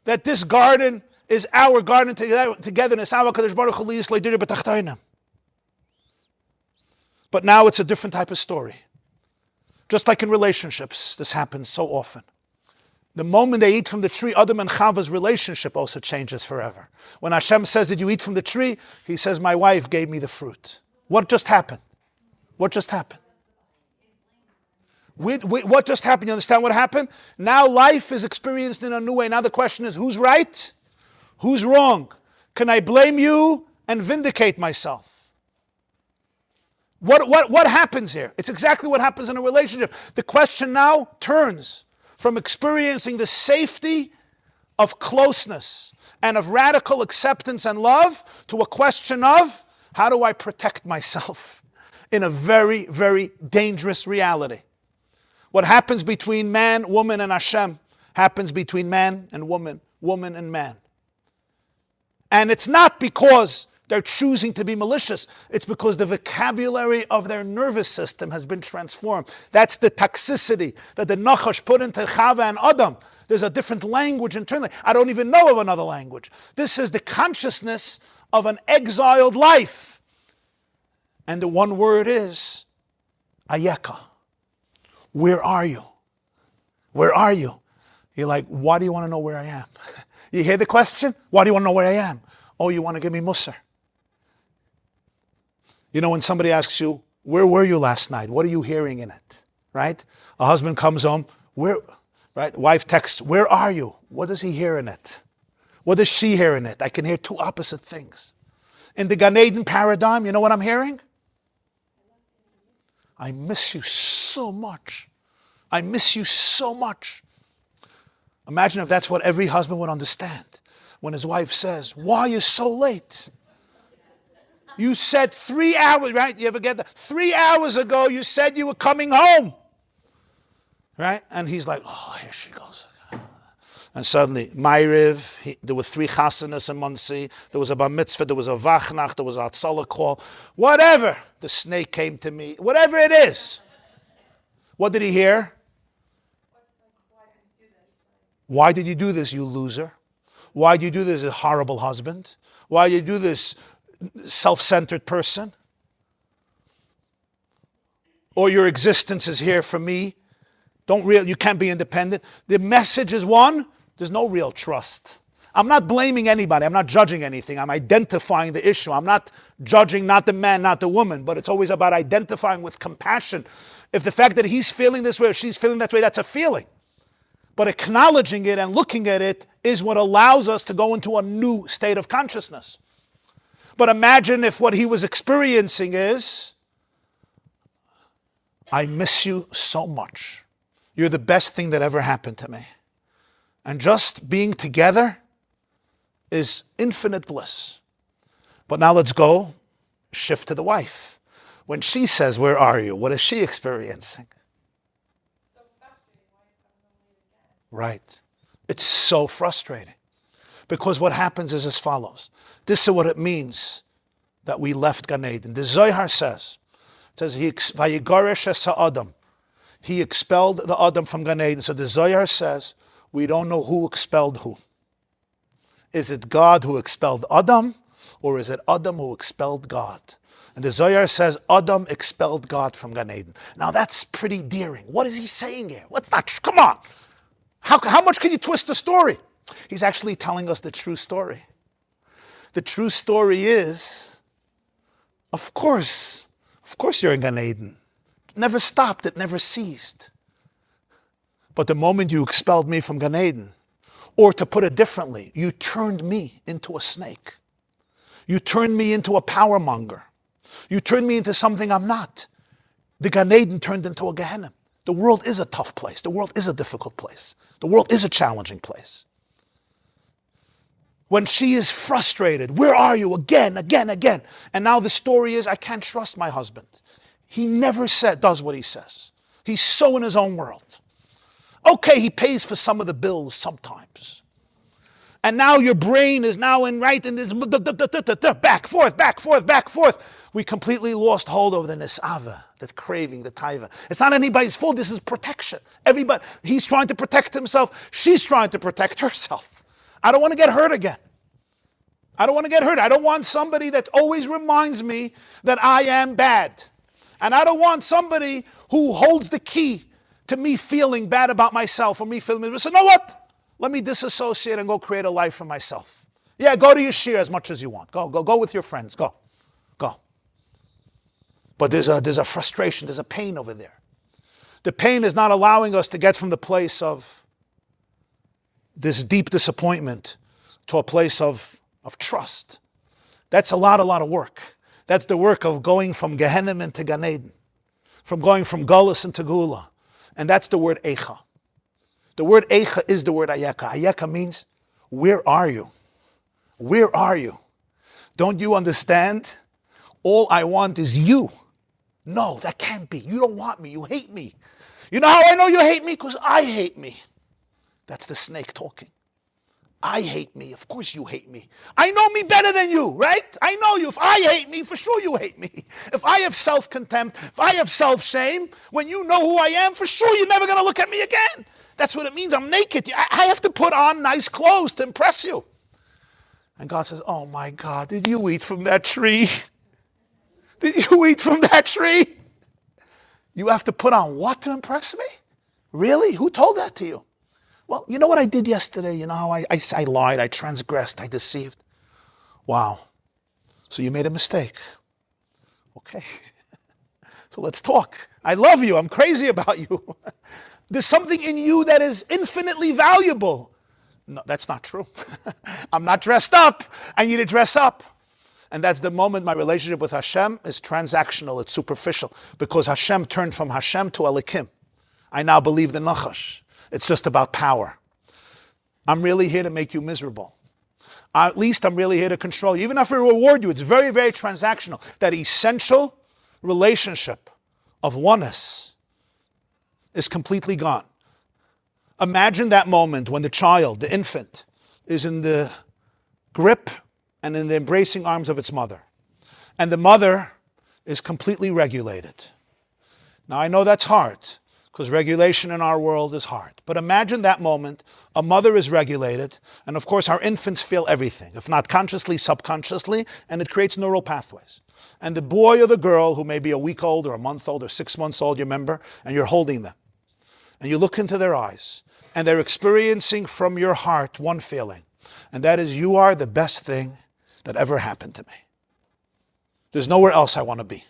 That this garden is our garden togetherness. But now it's a different type of story. Just like in relationships, this happens so often. The moment they eat from the tree, Adam and Chava's relationship also changes forever. When Hashem says, did you eat from the tree? He says, my wife gave me the fruit. What just happened? What just happened? What just happened? You understand what happened? Now life is experienced in a new way. Now the question is, who's right? Who's wrong? Can I blame you and vindicate myself? What happens here? It's exactly what happens in a relationship. The question now turns from experiencing the safety of closeness and of radical acceptance and love to a question of how do I protect myself in a very, very dangerous reality. What happens between man, woman, and Hashem happens between man and woman, woman and man. And it's not because they're choosing to be malicious. It's because the vocabulary of their nervous system has been transformed. That's the toxicity that the Nachash put into Chava and Adam. There's a different language internally. I don't even know of another language. This is the consciousness of an exiled life. And the one word is Ayeka. Where are you? Where are you? You're like, why do you want to know where I am? You hear the question? Why do you want to know where I am? Oh, you want to give me Musar. You know, when somebody asks you, where were you last night? What are you hearing in it? Right? A husband comes home, where, right? Wife texts, where are you? What does he hear in it? What does she hear in it? I can hear two opposite things. In the Gan Eden paradigm, you know what I'm hearing? I miss you so much. I miss you so much. Imagine if that's what every husband would understand. When his wife says, why are you so late? You said 3 hours, right? You ever get that? 3 hours ago, you said you were coming home. Right? And he's like, oh, here she goes. And suddenly, Ma'ariv, there were 3 chasanas in Muncie, there was a bar mitzvah, there was a vachnach, there was a Hatzalah call. Whatever. The snake came to me. Whatever it is. What did he hear? Why did you do this, you loser? Why do you do this, a horrible husband? Why do you do this, self-centered person? Or your existence is here for me. You can't be independent. The message is one, there's no real trust. I'm not blaming anybody. I'm not judging anything. I'm identifying the issue. I'm not judging not the man, not the woman, but it's always about identifying with compassion. If the fact that he's feeling this way or she's feeling that way, that's a feeling. But acknowledging it and looking at it is what allows us to go into a new state of consciousness. But imagine if what he was experiencing is, I miss you so much. You're the best thing that ever happened to me. And just being together is infinite bliss. But now let's go shift to the wife. When she says, where are you? What is she experiencing? Right. It's so frustrating. Because what happens is as follows. This is what it means that we left Gan Eden. The Zohar says, Vayigaresh es ha'adam. He expelled the Adam from Gan Eden. So the Zohar says, we don't know who expelled who. Is it God who expelled Adam, or is it Adam who expelled God? And the Zohar says, Adam expelled God from Gan Eden. Now that's pretty daring. What is he saying here? What's that? Come on. How much can you twist the story? He's actually telling us the true story. The true story is, of course you're in Gan Eden. It never stopped, it never ceased. But the moment you expelled me from Gan Eden, or to put it differently, you turned me into a snake. You turned me into a power monger. You turned me into something I'm not. The Gan Eden turned into a Gehenna. The world is a tough place. The world is a difficult place. The world is a challenging place. When she is frustrated, where are you? Again. And now the story is, I can't trust my husband. He never does what he says. He's so in his own world. Okay, he pays for some of the bills sometimes. And now your brain is now in this back, forth. We completely lost hold of the nisava, that craving, the taiva. It's not anybody's fault. This is protection. He's trying to protect himself. She's trying to protect herself. I don't want to get hurt again. I don't want somebody that always reminds me that I am bad. And I don't want somebody who holds the key to me feeling bad about myself or me feeling, so you know what? Let me disassociate and go create a life for myself. Yeah, go to your shir as much as you want. Go with your friends. Go. But there's a frustration, there's a pain over there. The pain is not allowing us to get from the place of this deep disappointment to a place of trust. That's a lot of work. That's the work of going from Gehenna into Gan Eden, from going from Galus into Geula. And that's the word Ayeka. The word Ayeka is the word Ayeka. Ayeka means, where are you? Where are you? Don't you understand? All I want is you. No, that can't be. You don't want me. You hate me. You know how I know you hate me? Because I hate me. That's the snake talking. I hate me. Of course you hate me. I know me better than you, right? I know you. If I hate me, for sure you hate me. If I have self-contempt, if I have self-shame, when you know who I am, for sure you're never going to look at me again. That's what it means. I'm naked. I have to put on nice clothes to impress you. And God says, oh my God, did you eat from that tree? Did you eat from that tree? You have to put on what to impress me? Really? Who told that to you? Well, you know what I did yesterday? You know how I lied, I transgressed, I deceived. Wow. So you made a mistake. Okay. So let's talk. I love you. I'm crazy about you. There's something in you that is infinitely valuable. No, that's not true. I'm not dressed up. I need to dress up. And that's the moment my relationship with Hashem is transactional. It's superficial. Because Hashem turned from Hashem to Elikim. I now believe the Nachash. It's just about power. I'm really here to make you miserable. At least I'm really here to control you. Even if I reward you, it's very, very transactional. That essential relationship of oneness is completely gone. Imagine that moment when the child, the infant, is in the grip and in the embracing arms of its mother. And the mother is completely regulated. Now I know that's hard, because regulation in our world is hard. But imagine that moment, a mother is regulated, and of course our infants feel everything, if not consciously, subconsciously, and it creates neural pathways. And the boy or the girl, who may be a week old or a month old or 6 months old, you remember, and you're holding them. And you look into their eyes, and they're experiencing from your heart one feeling, and that is, you are the best thing that ever happened to me. There's nowhere else I want to be.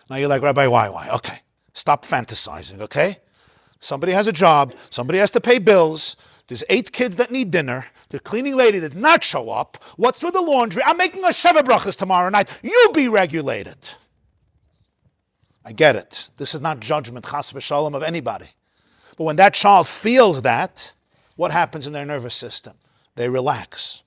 Now you're like, Rabbi YY, okay, stop fantasizing, okay? Somebody has a job, somebody has to pay bills, there's 8 kids that need dinner, the cleaning lady did not show up, what's with the laundry? I'm making a Sheva Brachas tomorrow night, you be regulated. I get it. This is not judgment, chas v'shalom, of anybody. But when that child feels that, what happens in their nervous system? They relax.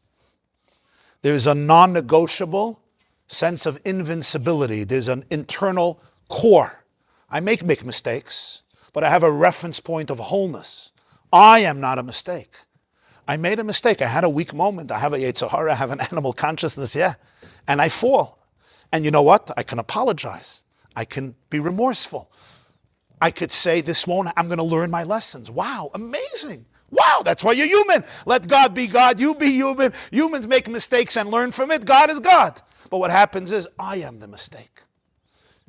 There's a non-negotiable sense of invincibility. There's an internal core. I make mistakes, but I have a reference point of wholeness. I am not a mistake. I made a mistake. I had a weak moment. I have a Yetzer Hara. I have an animal consciousness, yeah. And I fall. And you know what? I can apologize. I can be remorseful. I could say, I'm going to learn my lessons. Wow, amazing. Wow, that's why you're human. Let God be God, you be human. Humans make mistakes and learn from it. God is God. But what happens is, I am the mistake.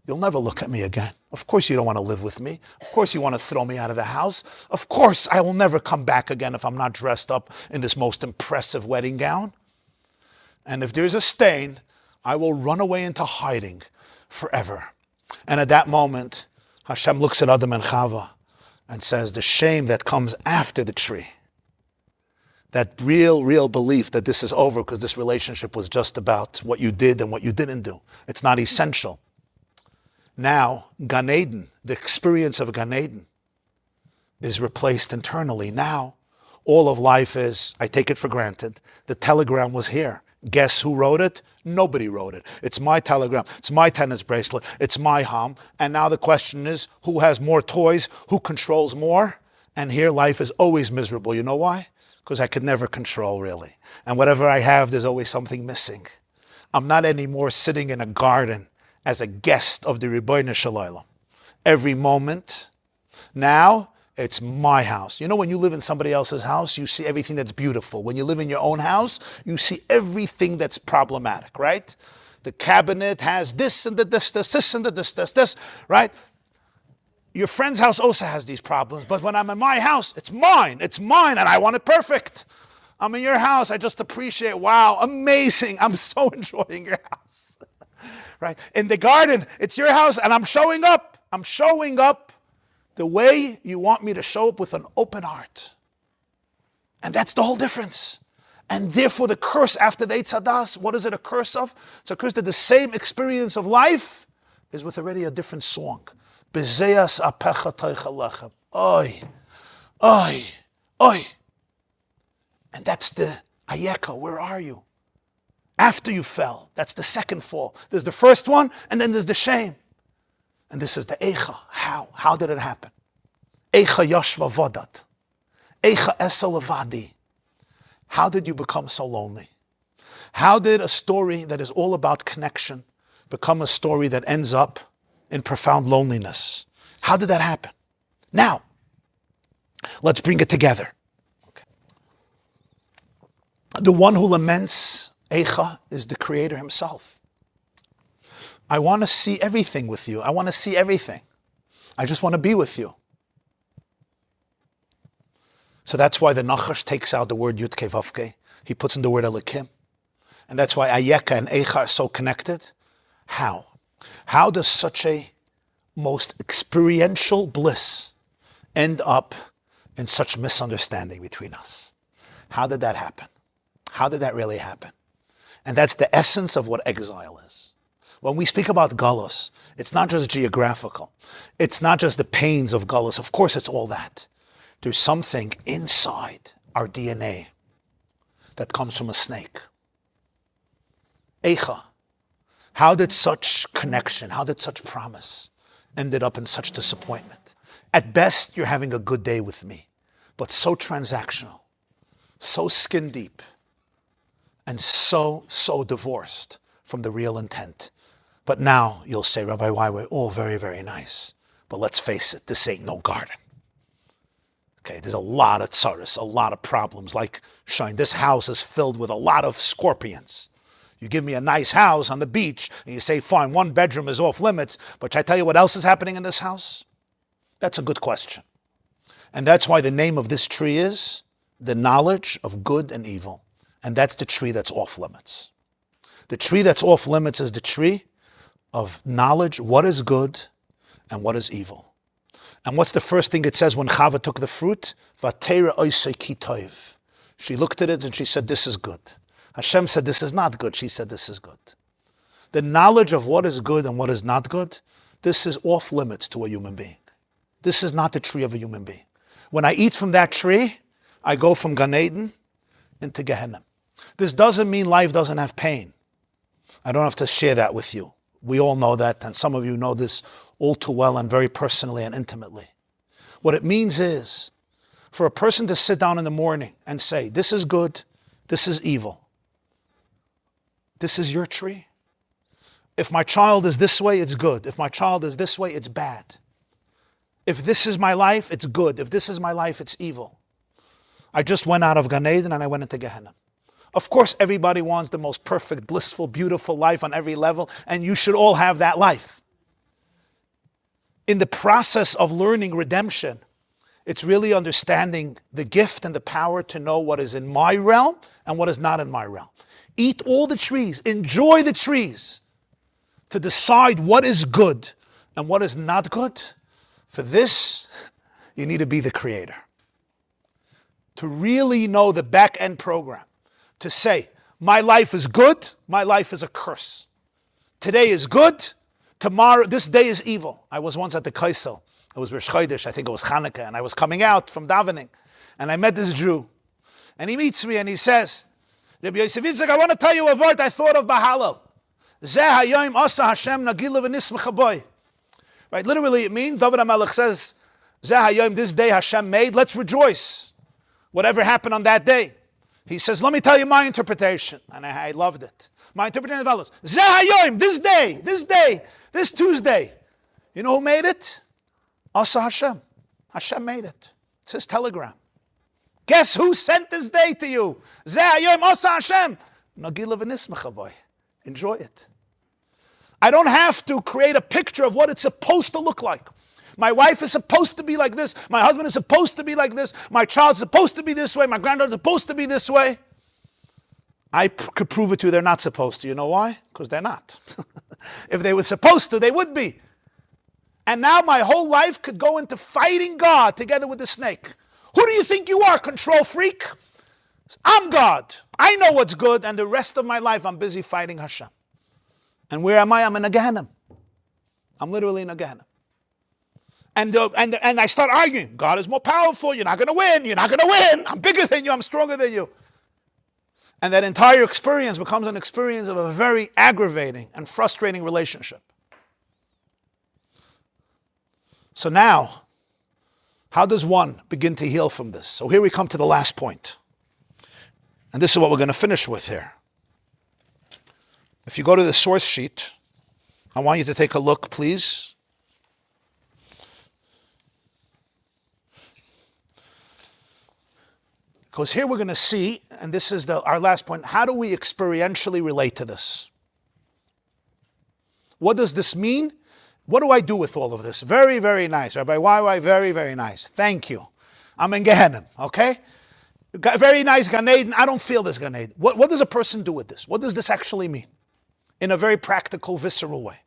You'll never look at me again. Of course you don't want to live with me. Of course you want to throw me out of the house. Of course I will never come back again if I'm not dressed up in this most impressive wedding gown. And if there's a stain, I will run away into hiding forever. And at that moment, Hashem looks at Adam and Chava and says, the shame that comes after the tree, that real belief that this is over because this relationship was just about what you did and what you didn't do. It's not essential. Now, Gan Eden, the experience of Gan Eden, is replaced internally. Now, all of life is, I take it for granted, the telegram was here. Guess who wrote it? Nobody wrote it. It's my telegram. It's my tennis bracelet. It's my hum. And now the question is, who has more toys? Who controls more? And here life is always miserable. You know why? Because I could never control, really. And whatever I have, there's always something missing. I'm not anymore sitting in a garden as a guest of the Ribbono Shel Olam. Every moment, now, it's my house. You know, when you live in somebody else's house, you see everything that's beautiful. When you live in your own house, you see everything that's problematic, right? The cabinet has this and this and this, right? Your friend's house also has these problems, but when I'm in my house, it's mine, and I want it perfect. I'm in your house, I just appreciate, wow, amazing, I'm so enjoying your house. Right? In the garden, it's your house, and I'm showing up the way you want me to show up, with an open heart. And that's the whole difference. And therefore the curse after the Eitz Hadas, what is it a curse of? It's a curse that the same experience of life is with already a different song. Bezeas apecha toicha lechem. Oy, oy, oy. And that's the Ayeka, where are you? After you fell, that's the second fall. There's the first one, and then there's the shame. And this is the Eicha. How? How did it happen? Eicha yashva vodat. Eicha esa levadi. How did you become so lonely? How did a story that is all about connection become a story that ends up in profound loneliness? How did that happen? Now, let's bring it together. Okay. The one who laments Eicha is the Creator himself. I want to see everything with you. I want to see everything. I just want to be with you. So that's why the Nachash takes out the word Yud-Kei Vav-Kei. He puts in the word Elikim. And that's why Ayeka and Eicha are so connected. How? How does such a most experiential bliss end up in such misunderstanding between us? How did that happen? How did that really happen? And that's the essence of what exile is. When we speak about Galus, it's not just geographical. It's not just the pains of Galus. Of course, it's all that. There's something inside our DNA that comes from a snake. Eicha. How did such connection, how did such promise ended up in such disappointment? At best, you're having a good day with me, but so transactional, so skin deep, and so divorced from the real intent. But now you'll say, Rabbi YY, we're all very, very nice. But let's face it, this ain't no garden. Okay, there's a lot of tsaras, a lot of problems. Like, Shine, this house is filled with a lot of scorpions. You give me a nice house on the beach, and you say, fine, one bedroom is off limits, but should I tell you what else is happening in this house? That's a good question. And that's why the name of this tree is the knowledge of good and evil. And that's the tree that's off limits. The tree that's off limits is the tree of knowledge, what is good and what is evil. And what's the first thing it says when Chava took the fruit? Vatera oisei ki toiv. She looked at it and she said, this is good. Hashem said, this is not good. She said, this is good. The knowledge of what is good and what is not good, this is off limits to a human being. This is not the tree of a human being. When I eat from that tree, I go from Gan Eden into Gehenna. This doesn't mean life doesn't have pain. I don't have to share that with you. We all know that, and some of you know this all too well and very personally and intimately. What it means is for a person to sit down in the morning and say, this is good, this is evil. This is your tree. If my child is this way, it's good. If my child is this way, it's bad. If this is my life, it's good. If this is my life, it's evil. I just went out of Gan Eden and I went into Gehenna. Of course, everybody wants the most perfect, blissful, beautiful life on every level, and you should all have that life. In the process of learning redemption, it's really understanding the gift and the power to know what is in my realm and what is not in my realm. Eat all the trees, enjoy the trees, to decide what is good and what is not good. For this, you need to be the creator. To really know the back-end program. To say, my life is good, my life is a curse. Today is good, tomorrow, this day is evil. I was once at the Kaisel. It was Rosh Chodesh, I think it was Hanukkah, and I was coming out from davening. And I met this Jew. And he meets me and he says, Rabbi Yosef Yitzchak, I want to tell you a word I thought of Bahalal. Zeh hayom asa Hashem nagilah v'nismecha boy. Right, literally it means, David HaMelech says, Zeh hayom, this day Hashem made, let's rejoice. Whatever happened on that day. He says, let me tell you my interpretation. And I loved it. My interpretation follows. Zeh hayom, this day, this Tuesday. You know who made it? Asa Hashem. Hashem made it. It's his telegram. Guess who sent this day to you? Zeh hayom asa Hashem. Nagilah v'nismecha boy. Enjoy it. I don't have to create a picture of what it's supposed to look like. My wife is supposed to be like this. My husband is supposed to be like this. My child's supposed to be this way. My granddaughter's supposed to be this way. I could prove it to you they're not supposed to. You know why? Because they're not. If they were supposed to, they would be. And now my whole life could go into fighting God together with the snake. Who do you think you are, control freak? I'm God. I know what's good, and the rest of my life I'm busy fighting Hashem. And where am I? I'm in a Gehenna. I'm literally in a Gehenna. And I start arguing. God is more powerful. You're not going to win. You're not going to win. I'm bigger than you. I'm stronger than you. And that entire experience becomes an experience of a very aggravating and frustrating relationship. So now, how does one begin to heal from this? So here we come to the last point. And this is what we're going to finish with here. If you go to the source sheet, I want you to take a look, please. Because here we're going to see, and this is our last point, how do we experientially relate to this? What does this mean? What do I do with all of this? Very, very nice. Rabbi YY, very, very nice. Thank you. I'm in Gehenna, okay? Very nice, Gan Eden. I don't feel this Gan Eden. What does a person do with this? What does this actually mean? In a very practical, visceral way.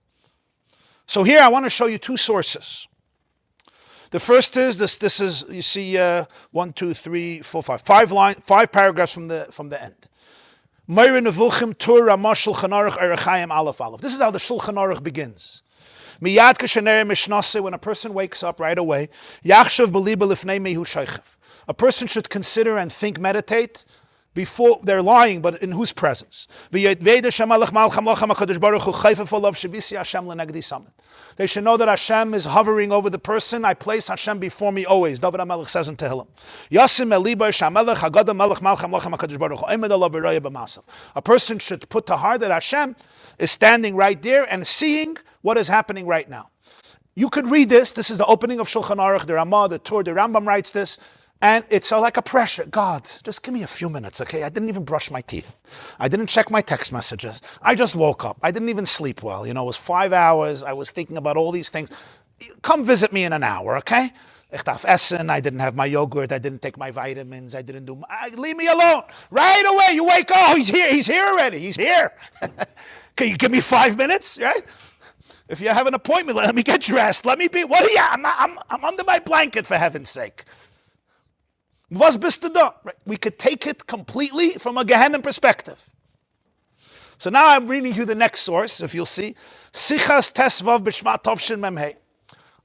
So here I want to show you two sources. The first is this is, you see, 1, 2, 3, 4, 5. 5 paragraphs from the end. This is how the Shulchan Aruch begins. When a person wakes up right away, a person should consider and think, meditate, before they're lying, but in whose presence? They should know that Hashem is hovering over the person. I place Hashem before me always. David HaMelech says in Tehillim. A person should put to heart that Hashem is standing right there and seeing what is happening right now. You could read this. This is the opening of Shulchan Aruch, the Ramah, the Torah, the Rambam writes this. And it's like a pressure. God, just give me a few minutes, okay? I didn't even brush my teeth. I didn't check my text messages. I just woke up. I didn't even sleep well. You know, it was 5 hours. I was thinking about all these things. Come visit me in an hour, okay? Ich darf essen. I didn't have my yogurt. I didn't take my vitamins. I didn't do... leave me alone. Right away, you wake up. Oh, he's here. He's here already. He's here. Can you give me 5 minutes, right? If you have an appointment, let me get dressed. Let me be... What are you? I'm under my blanket, for heaven's sake. Was bist du da? We could take it completely from a Gehenna perspective. So now I'm reading you the next source, if you'll see. Sichas Tesvav B'Shma Tovshin Memhei.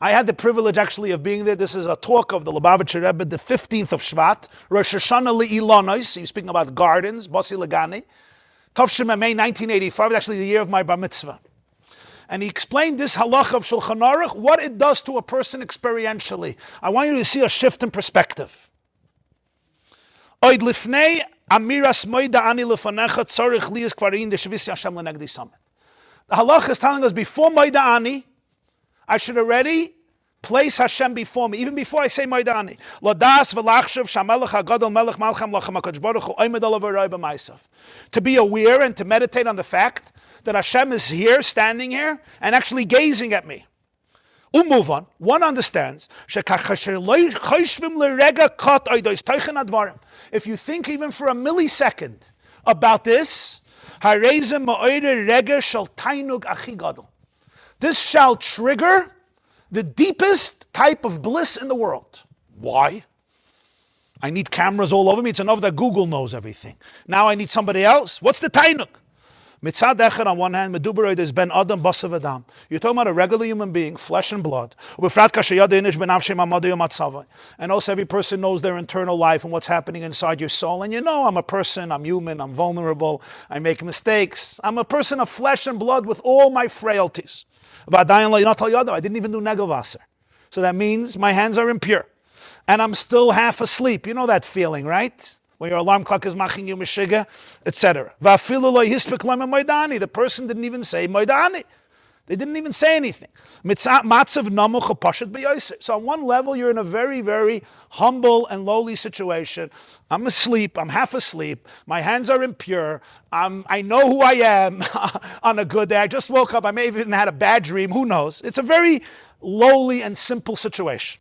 I had the privilege actually of being there. This is a talk of the Lubavitcher Rebbe, the 15th of Shvat, Rosh Hashanah Le'ilonos. He was speaking about gardens, Bossi Legani. Tovshim May 1985, actually the year of my bar mitzvah. And he explained this halach of Shulchan Aruch, what it does to a person experientially. I want you to see a shift in perspective. Oid lifnei amiras moida ani lefanecha tzorich liyas kvarin deshvisi Hashem lenegdi samet. The halach is telling us before moida ani, I should already place Hashem before me, even before I say moida ani. Ladas v'lachshav shamelech hagadol melech malcham lachem hakadosh baruch hu oimed alav v'roi b'maisav. To be aware and to meditate on the fact that Hashem is here, standing here, and actually gazing at me. Move on. One understands, if you think even for a millisecond about this, this shall trigger the deepest type of bliss in the world. Why? I need cameras all over me. It's enough that Google knows everything. Now I need somebody else. What's the tainuk? Mitzad echad on one hand, medubaroid is ben adam basav adam. You're talking about a regular human being, flesh and blood. And also every person knows their internal life and what's happening inside your soul. And you know, I'm a person, I'm human, I'm vulnerable, I make mistakes. I'm a person of flesh and blood with all my frailties. I didn't even do negavaser. So that means my hands are impure. And I'm still half asleep. You know that feeling, right? When your alarm clock is machin you mishiga, etc. The person didn't even say moidani. They didn't even say anything. So on one level, you're in a very, very humble and lowly situation. I'm asleep. I'm half asleep. My hands are impure. I know who I am on a good day. I just woke up. I may have even had a bad dream. Who knows? It's a very lowly and simple situation.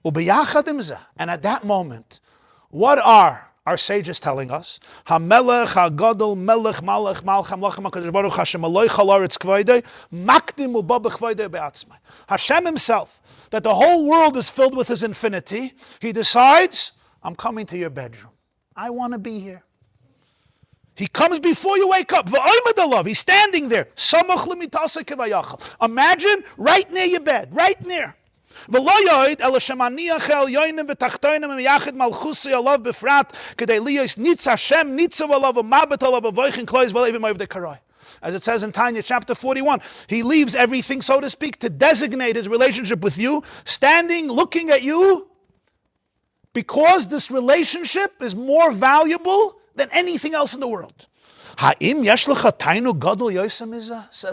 And at that moment, what are our sages telling us? HaMelech HaGadol Melech Malach Malcham Lachem HaKadosh Baruch Hashem Eloi Chalaretz Kvoidei Makdim Uba B'Chvoidei Be'atzmai. Hashem himself, that the whole world is filled with his infinity, he decides, I'm coming to your bedroom. I want to be here. He comes before you wake up. He's standing there. Imagine right near your bed, right near. And also every person as it says in Tanya chapter 41, he leaves everything, so to speak, to designate his relationship with you, standing, looking at you, because this relationship is more valuable than anything else in the world. Says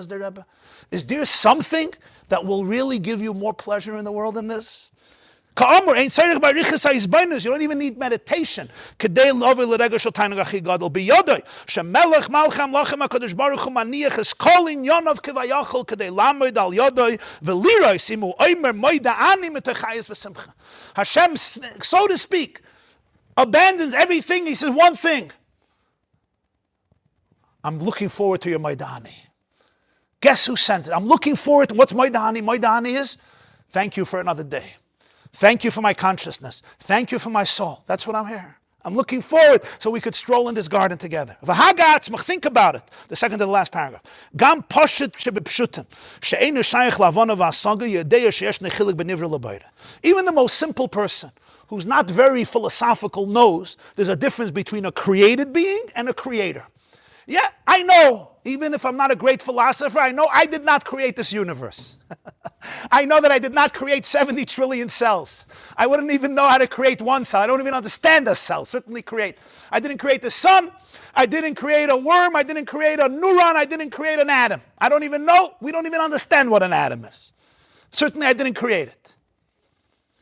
the Rebbe. Is there something that will really give you more pleasure in the world than this? You don't even need meditation. Hashem, so to speak, abandons everything. He says one thing. I'm looking forward to your Maidani. Guess who sent it? I'm looking forward to what's Maidani. Maidani is, thank you for another day. Thank you for my consciousness. Thank you for my soul. That's what I'm here. I'm looking forward so we could stroll in this garden together. Think about it. The second to the last paragraph. Even the most simple person who's not very philosophical knows there's a difference between a created being and a creator. Yeah, I know. Even if I'm not a great philosopher, I know I did not create this universe. I know that I did not create 70 trillion cells. I wouldn't even know how to create one cell. I don't even understand a cell. Certainly create. I didn't create the sun. I didn't create a worm. I didn't create a neuron. I didn't create an atom. I don't even know. We don't even understand what an atom is. Certainly I didn't create it.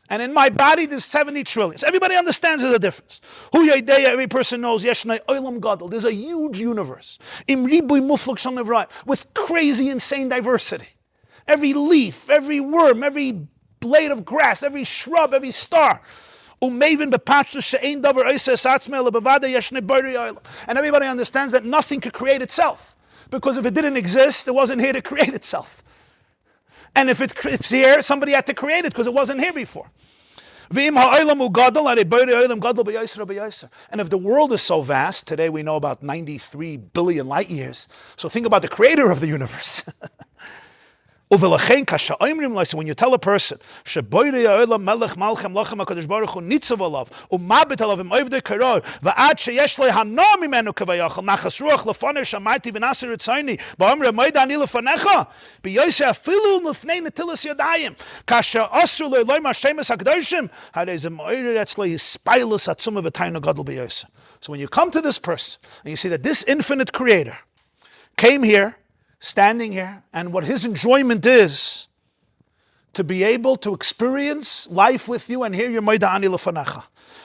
And in my body, there's 70 trillion. So everybody understands there's a difference. Every person knows, there's a huge universe. With crazy, insane diversity. Every leaf, every worm, every blade of grass, every shrub, every star. And everybody understands that nothing could create itself. Because if it didn't exist, it wasn't here to create itself. And if it's here, somebody had to create it because it wasn't here before. And if the world is so vast, today we know about 93 billion light years, so think about the creator of the universe. Uvelachein kasha oimrim lo, so when you tell a person, sheboyre ya'olam melech malchem lachem HaKadosh Baruch Hu nitzav olav, umabit olav im oivdei karor, va'ad sheyesh lo hano mimenu kavayachal, nachas ruach lefonei shamayti v'nasir ritzayni, ba'omre moida ani lefonecha, b'yoyse afilu lefnei netilas yadayim, kasha osru lo eloim hashemes HaKadoshim, harei ze moire etzlo yispilus atzuma v'tayno gadol b'yoyse. So when you come to this person, and you see that this infinite creator came here, standing here, and what his enjoyment is to be able to experience life with you and hear your Moida Ani Lefanecha.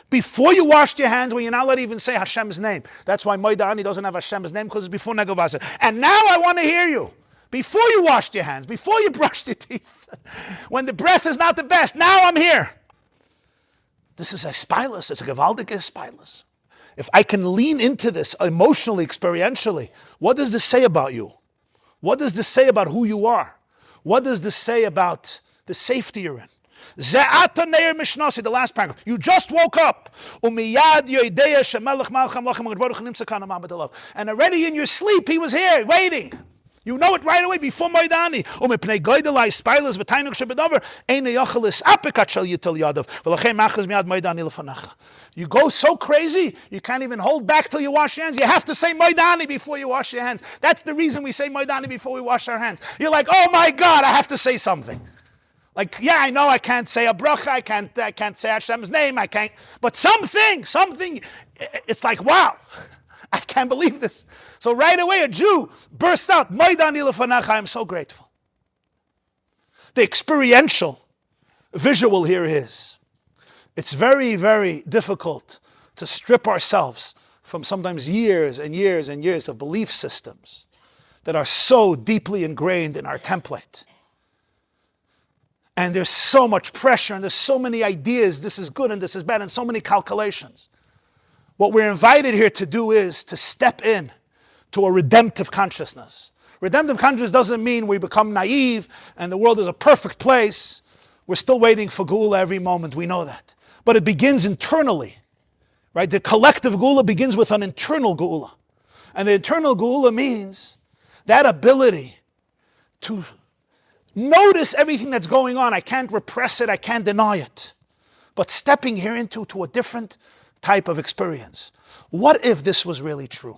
Before you washed your hands, when you're not allowed to even say Hashem's name. That's why Moida Ani doesn't have Hashem's name, because it's before Negavasa. And now I want to hear you. Before you washed your hands, before you brushed your teeth, when the breath is not the best, now I'm here. This is a spilus, it's a Gavaldik spilus. If I can lean into this emotionally, experientially, what does this say about you? What does this say about who you are? What does this say about the safety you're in? The last paragraph. You just woke up. And already in your sleep, he was here, waiting. You know it right away before Moidani. You go so crazy, you can't even hold back till you wash your hands. You have to say Moidani before you wash your hands. That's the reason we say Moidani before we wash our hands. You're like, oh my God, I have to say something. Like, yeah, I know I can't say a bracha, I can't say Hashem's name, I can't, but something, it's like, wow. I can't believe this. So right away, a Jew bursts out, Moidani lefanecha, I'm so grateful. The experiential visual here is, it's very, very difficult to strip ourselves from sometimes years and years and years of belief systems that are so deeply ingrained in our template. And there's so much pressure and there's so many ideas, this is good and this is bad, and so many calculations. What we're invited here to do is to step in to a redemptive consciousness. Redemptive consciousness doesn't mean we become naive and the world is a perfect place. We're still waiting for Geula every moment, we know that. But it begins internally, right? The collective Geula begins with an internal Geula. And the internal Geula means that ability to notice everything that's going on. I can't repress it, I can't deny it. But stepping here into a different type of experience. What if this was really true?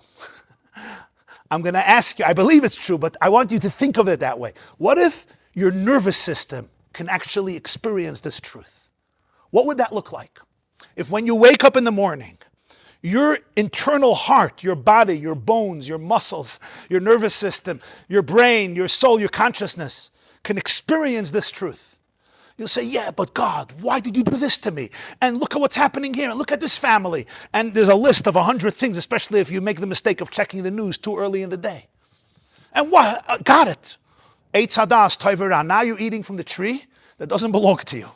I'm going to ask you, I believe it's true, but I want you to think of it that way. What if your nervous system can actually experience this truth? What would that look like? If when you wake up in the morning, your internal heart, your body, your bones, your muscles, your nervous system, your brain, your soul, your consciousness can experience this truth. You'll say, yeah, but God, why did you do this to me? And look at what's happening here, and look at this family. And there's a list of 100 things, especially if you make the mistake of checking the news too early in the day. And what? Got it. Eitz hadas toivera. Now you're eating from the tree that doesn't belong to you.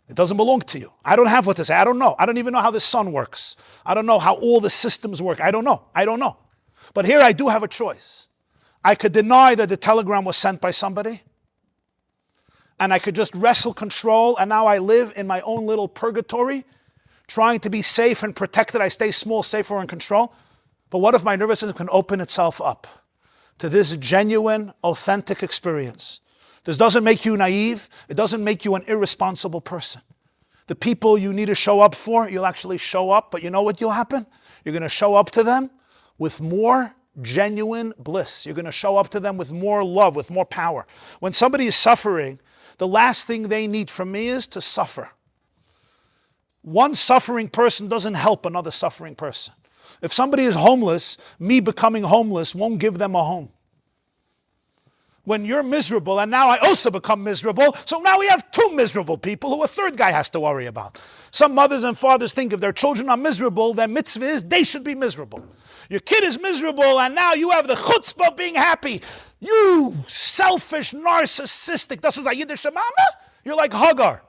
It doesn't belong to you. I don't have what to say. I don't know. I don't even know how the sun works. I don't know how all the systems work. I don't know. But here I do have a choice. I could deny that the telegram was sent by somebody, and I could just wrestle control, and now I live in my own little purgatory, trying to be safe and protected. I stay small, safer, in control. But what if my nervous system can open itself up to this genuine, authentic experience? This doesn't make you naive. It doesn't make you an irresponsible person. The people you need to show up for, you'll actually show up, but you know what will happen? You're going to show up to them with more genuine bliss. You're going to show up to them with more love, with more power. When somebody is suffering, the last thing they need from me is to suffer. One suffering person doesn't help another suffering person. If somebody is homeless, me becoming homeless won't give them a home. When you're miserable, and now I also become miserable, so now we have two miserable people who a third guy has to worry about. Some mothers and fathers think if their children are miserable, their mitzvah is they should be miserable. Your kid is miserable, and now you have the chutzpah of being happy. You selfish, narcissistic, das ist a Yiddish mama? You're like Hagar.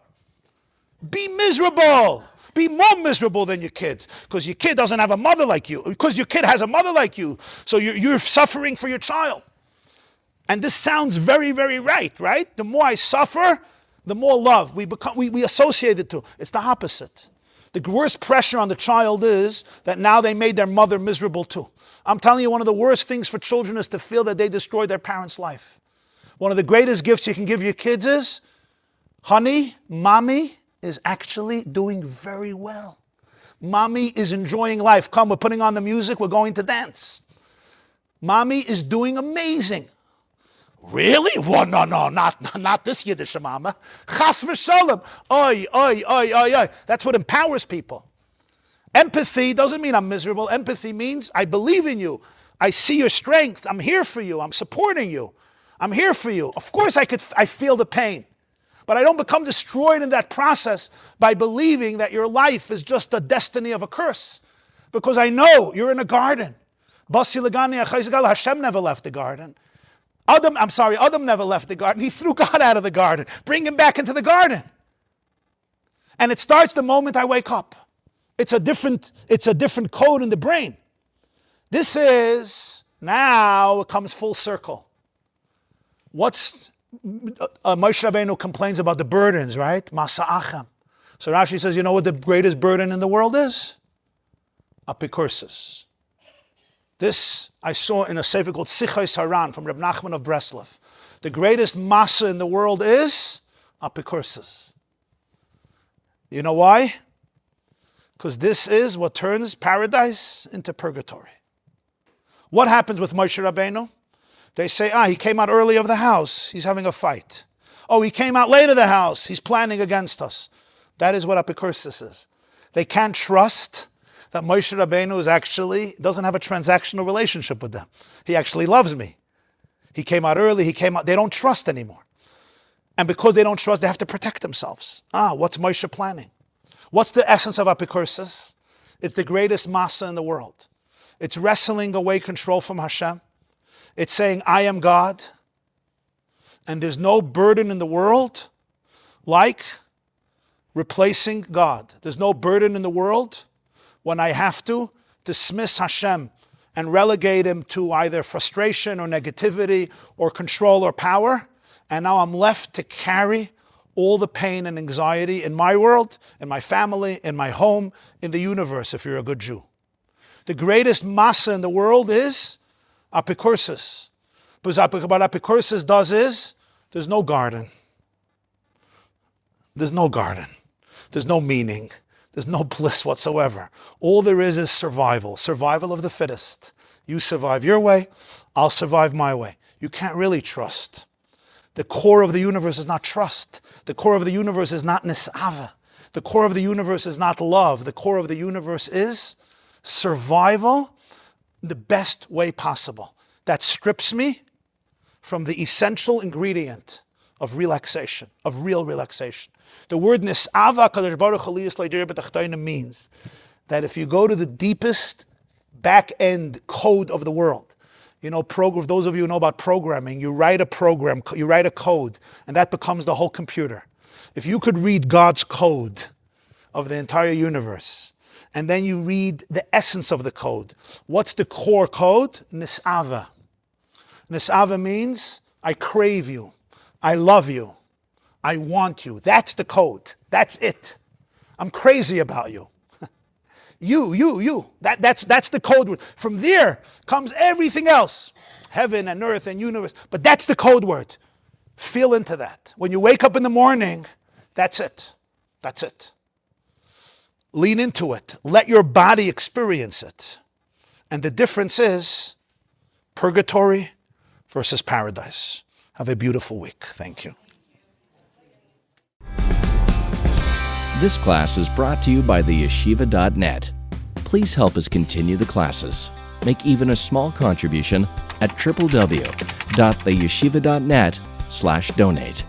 Be miserable. Be more miserable than your kids, because your kid doesn't have a mother like you, because your kid has a mother like you, so you're suffering for your child. And this sounds very, very right? The more I suffer, the more love we associate it to. It's the opposite. The worst pressure on the child is that now they made their mother miserable too. I'm telling you, one of the worst things for children is to feel that they destroyed their parents' life. One of the greatest gifts you can give your kids is, honey, mommy is actually doing very well. Mommy is enjoying life. Come, we're putting on the music, we're going to dance. Mommy is doing amazing. Really? Well, no, not this Yiddish mama. Chas v'shalom. Oy, oy, oy, oy, oy. That's what empowers people. Empathy doesn't mean I'm miserable. Empathy means I believe in you. I see your strength. I'm here for you. I'm supporting you. I'm here for you. Of course I feel the pain. But I don't become destroyed in that process by believing that your life is just a destiny of a curse. Because I know you're in a garden. Hashem never left the garden. Adam never left the garden. He threw God out of the garden. Bring him back into the garden. And it starts the moment I wake up. It's a different code in the brain. This is, now it comes full circle. Moshe Rabbeinu complains about the burdens, right? Masa'achem. So Rashi says, you know what the greatest burden in the world is? Apikursus. This I saw in a sefer called Sichos Haran from Reb Nachman of Breslov. The greatest masa in the world is apikursus. You know why? Because this is what turns paradise into purgatory. What happens with Moshe Rabbeinu? They say, he came out early of the house. He's having a fight. Oh, he came out late of the house. He's planning against us. That is what apikursus is. They can't trust that Moshe Rabbeinu doesn't have a transactional relationship with them. He actually loves me. He came out early, they don't trust anymore. And because they don't trust, they have to protect themselves. What's Moshe planning? What's the essence of apikursus? It's the greatest masa in the world. It's wrestling away control from Hashem. It's saying, I am God. And there's no burden in the world like replacing God. There's no burden in the world when I have to dismiss Hashem and relegate him to either frustration or negativity or control or power. And now I'm left to carry all the pain and anxiety in my world, in my family, in my home, in the universe, if you're a good Jew. The greatest masa in the world is apikursus. Because what apikursus does is, there's no garden. There's no garden. There's no meaning. There's no bliss whatsoever. All there is survival. Survival of the fittest. You survive your way, I'll survive my way. You can't really trust. The core of the universe is not trust. The core of the universe is not nis'ava. The core of the universe is not love. The core of the universe is survival the best way possible. That strips me from the essential ingredient of relaxation, of real relaxation. The word nis'ava kadosh baruch hu liyis b'tachtonim means that if you go to the deepest back-end code of the world, those of you who know about programming, you write a program, you write a code, and that becomes the whole computer. If you could read God's code of the entire universe, and then you read the essence of the code, what's the core code? Nis'ava. Nis'ava means I crave you, I love you, I want you. That's the code. That's it. I'm crazy about you. You. That's the code word. From there comes everything else. Heaven and earth and universe. But that's the code word. Feel into that. When you wake up in the morning, that's it. That's it. Lean into it. Let your body experience it. And the difference is purgatory versus paradise. Have a beautiful week. Thank you. This class is brought to you by theyeshiva.net. Please help us continue the classes. Make even a small contribution at www.theyeshiva.net/donate.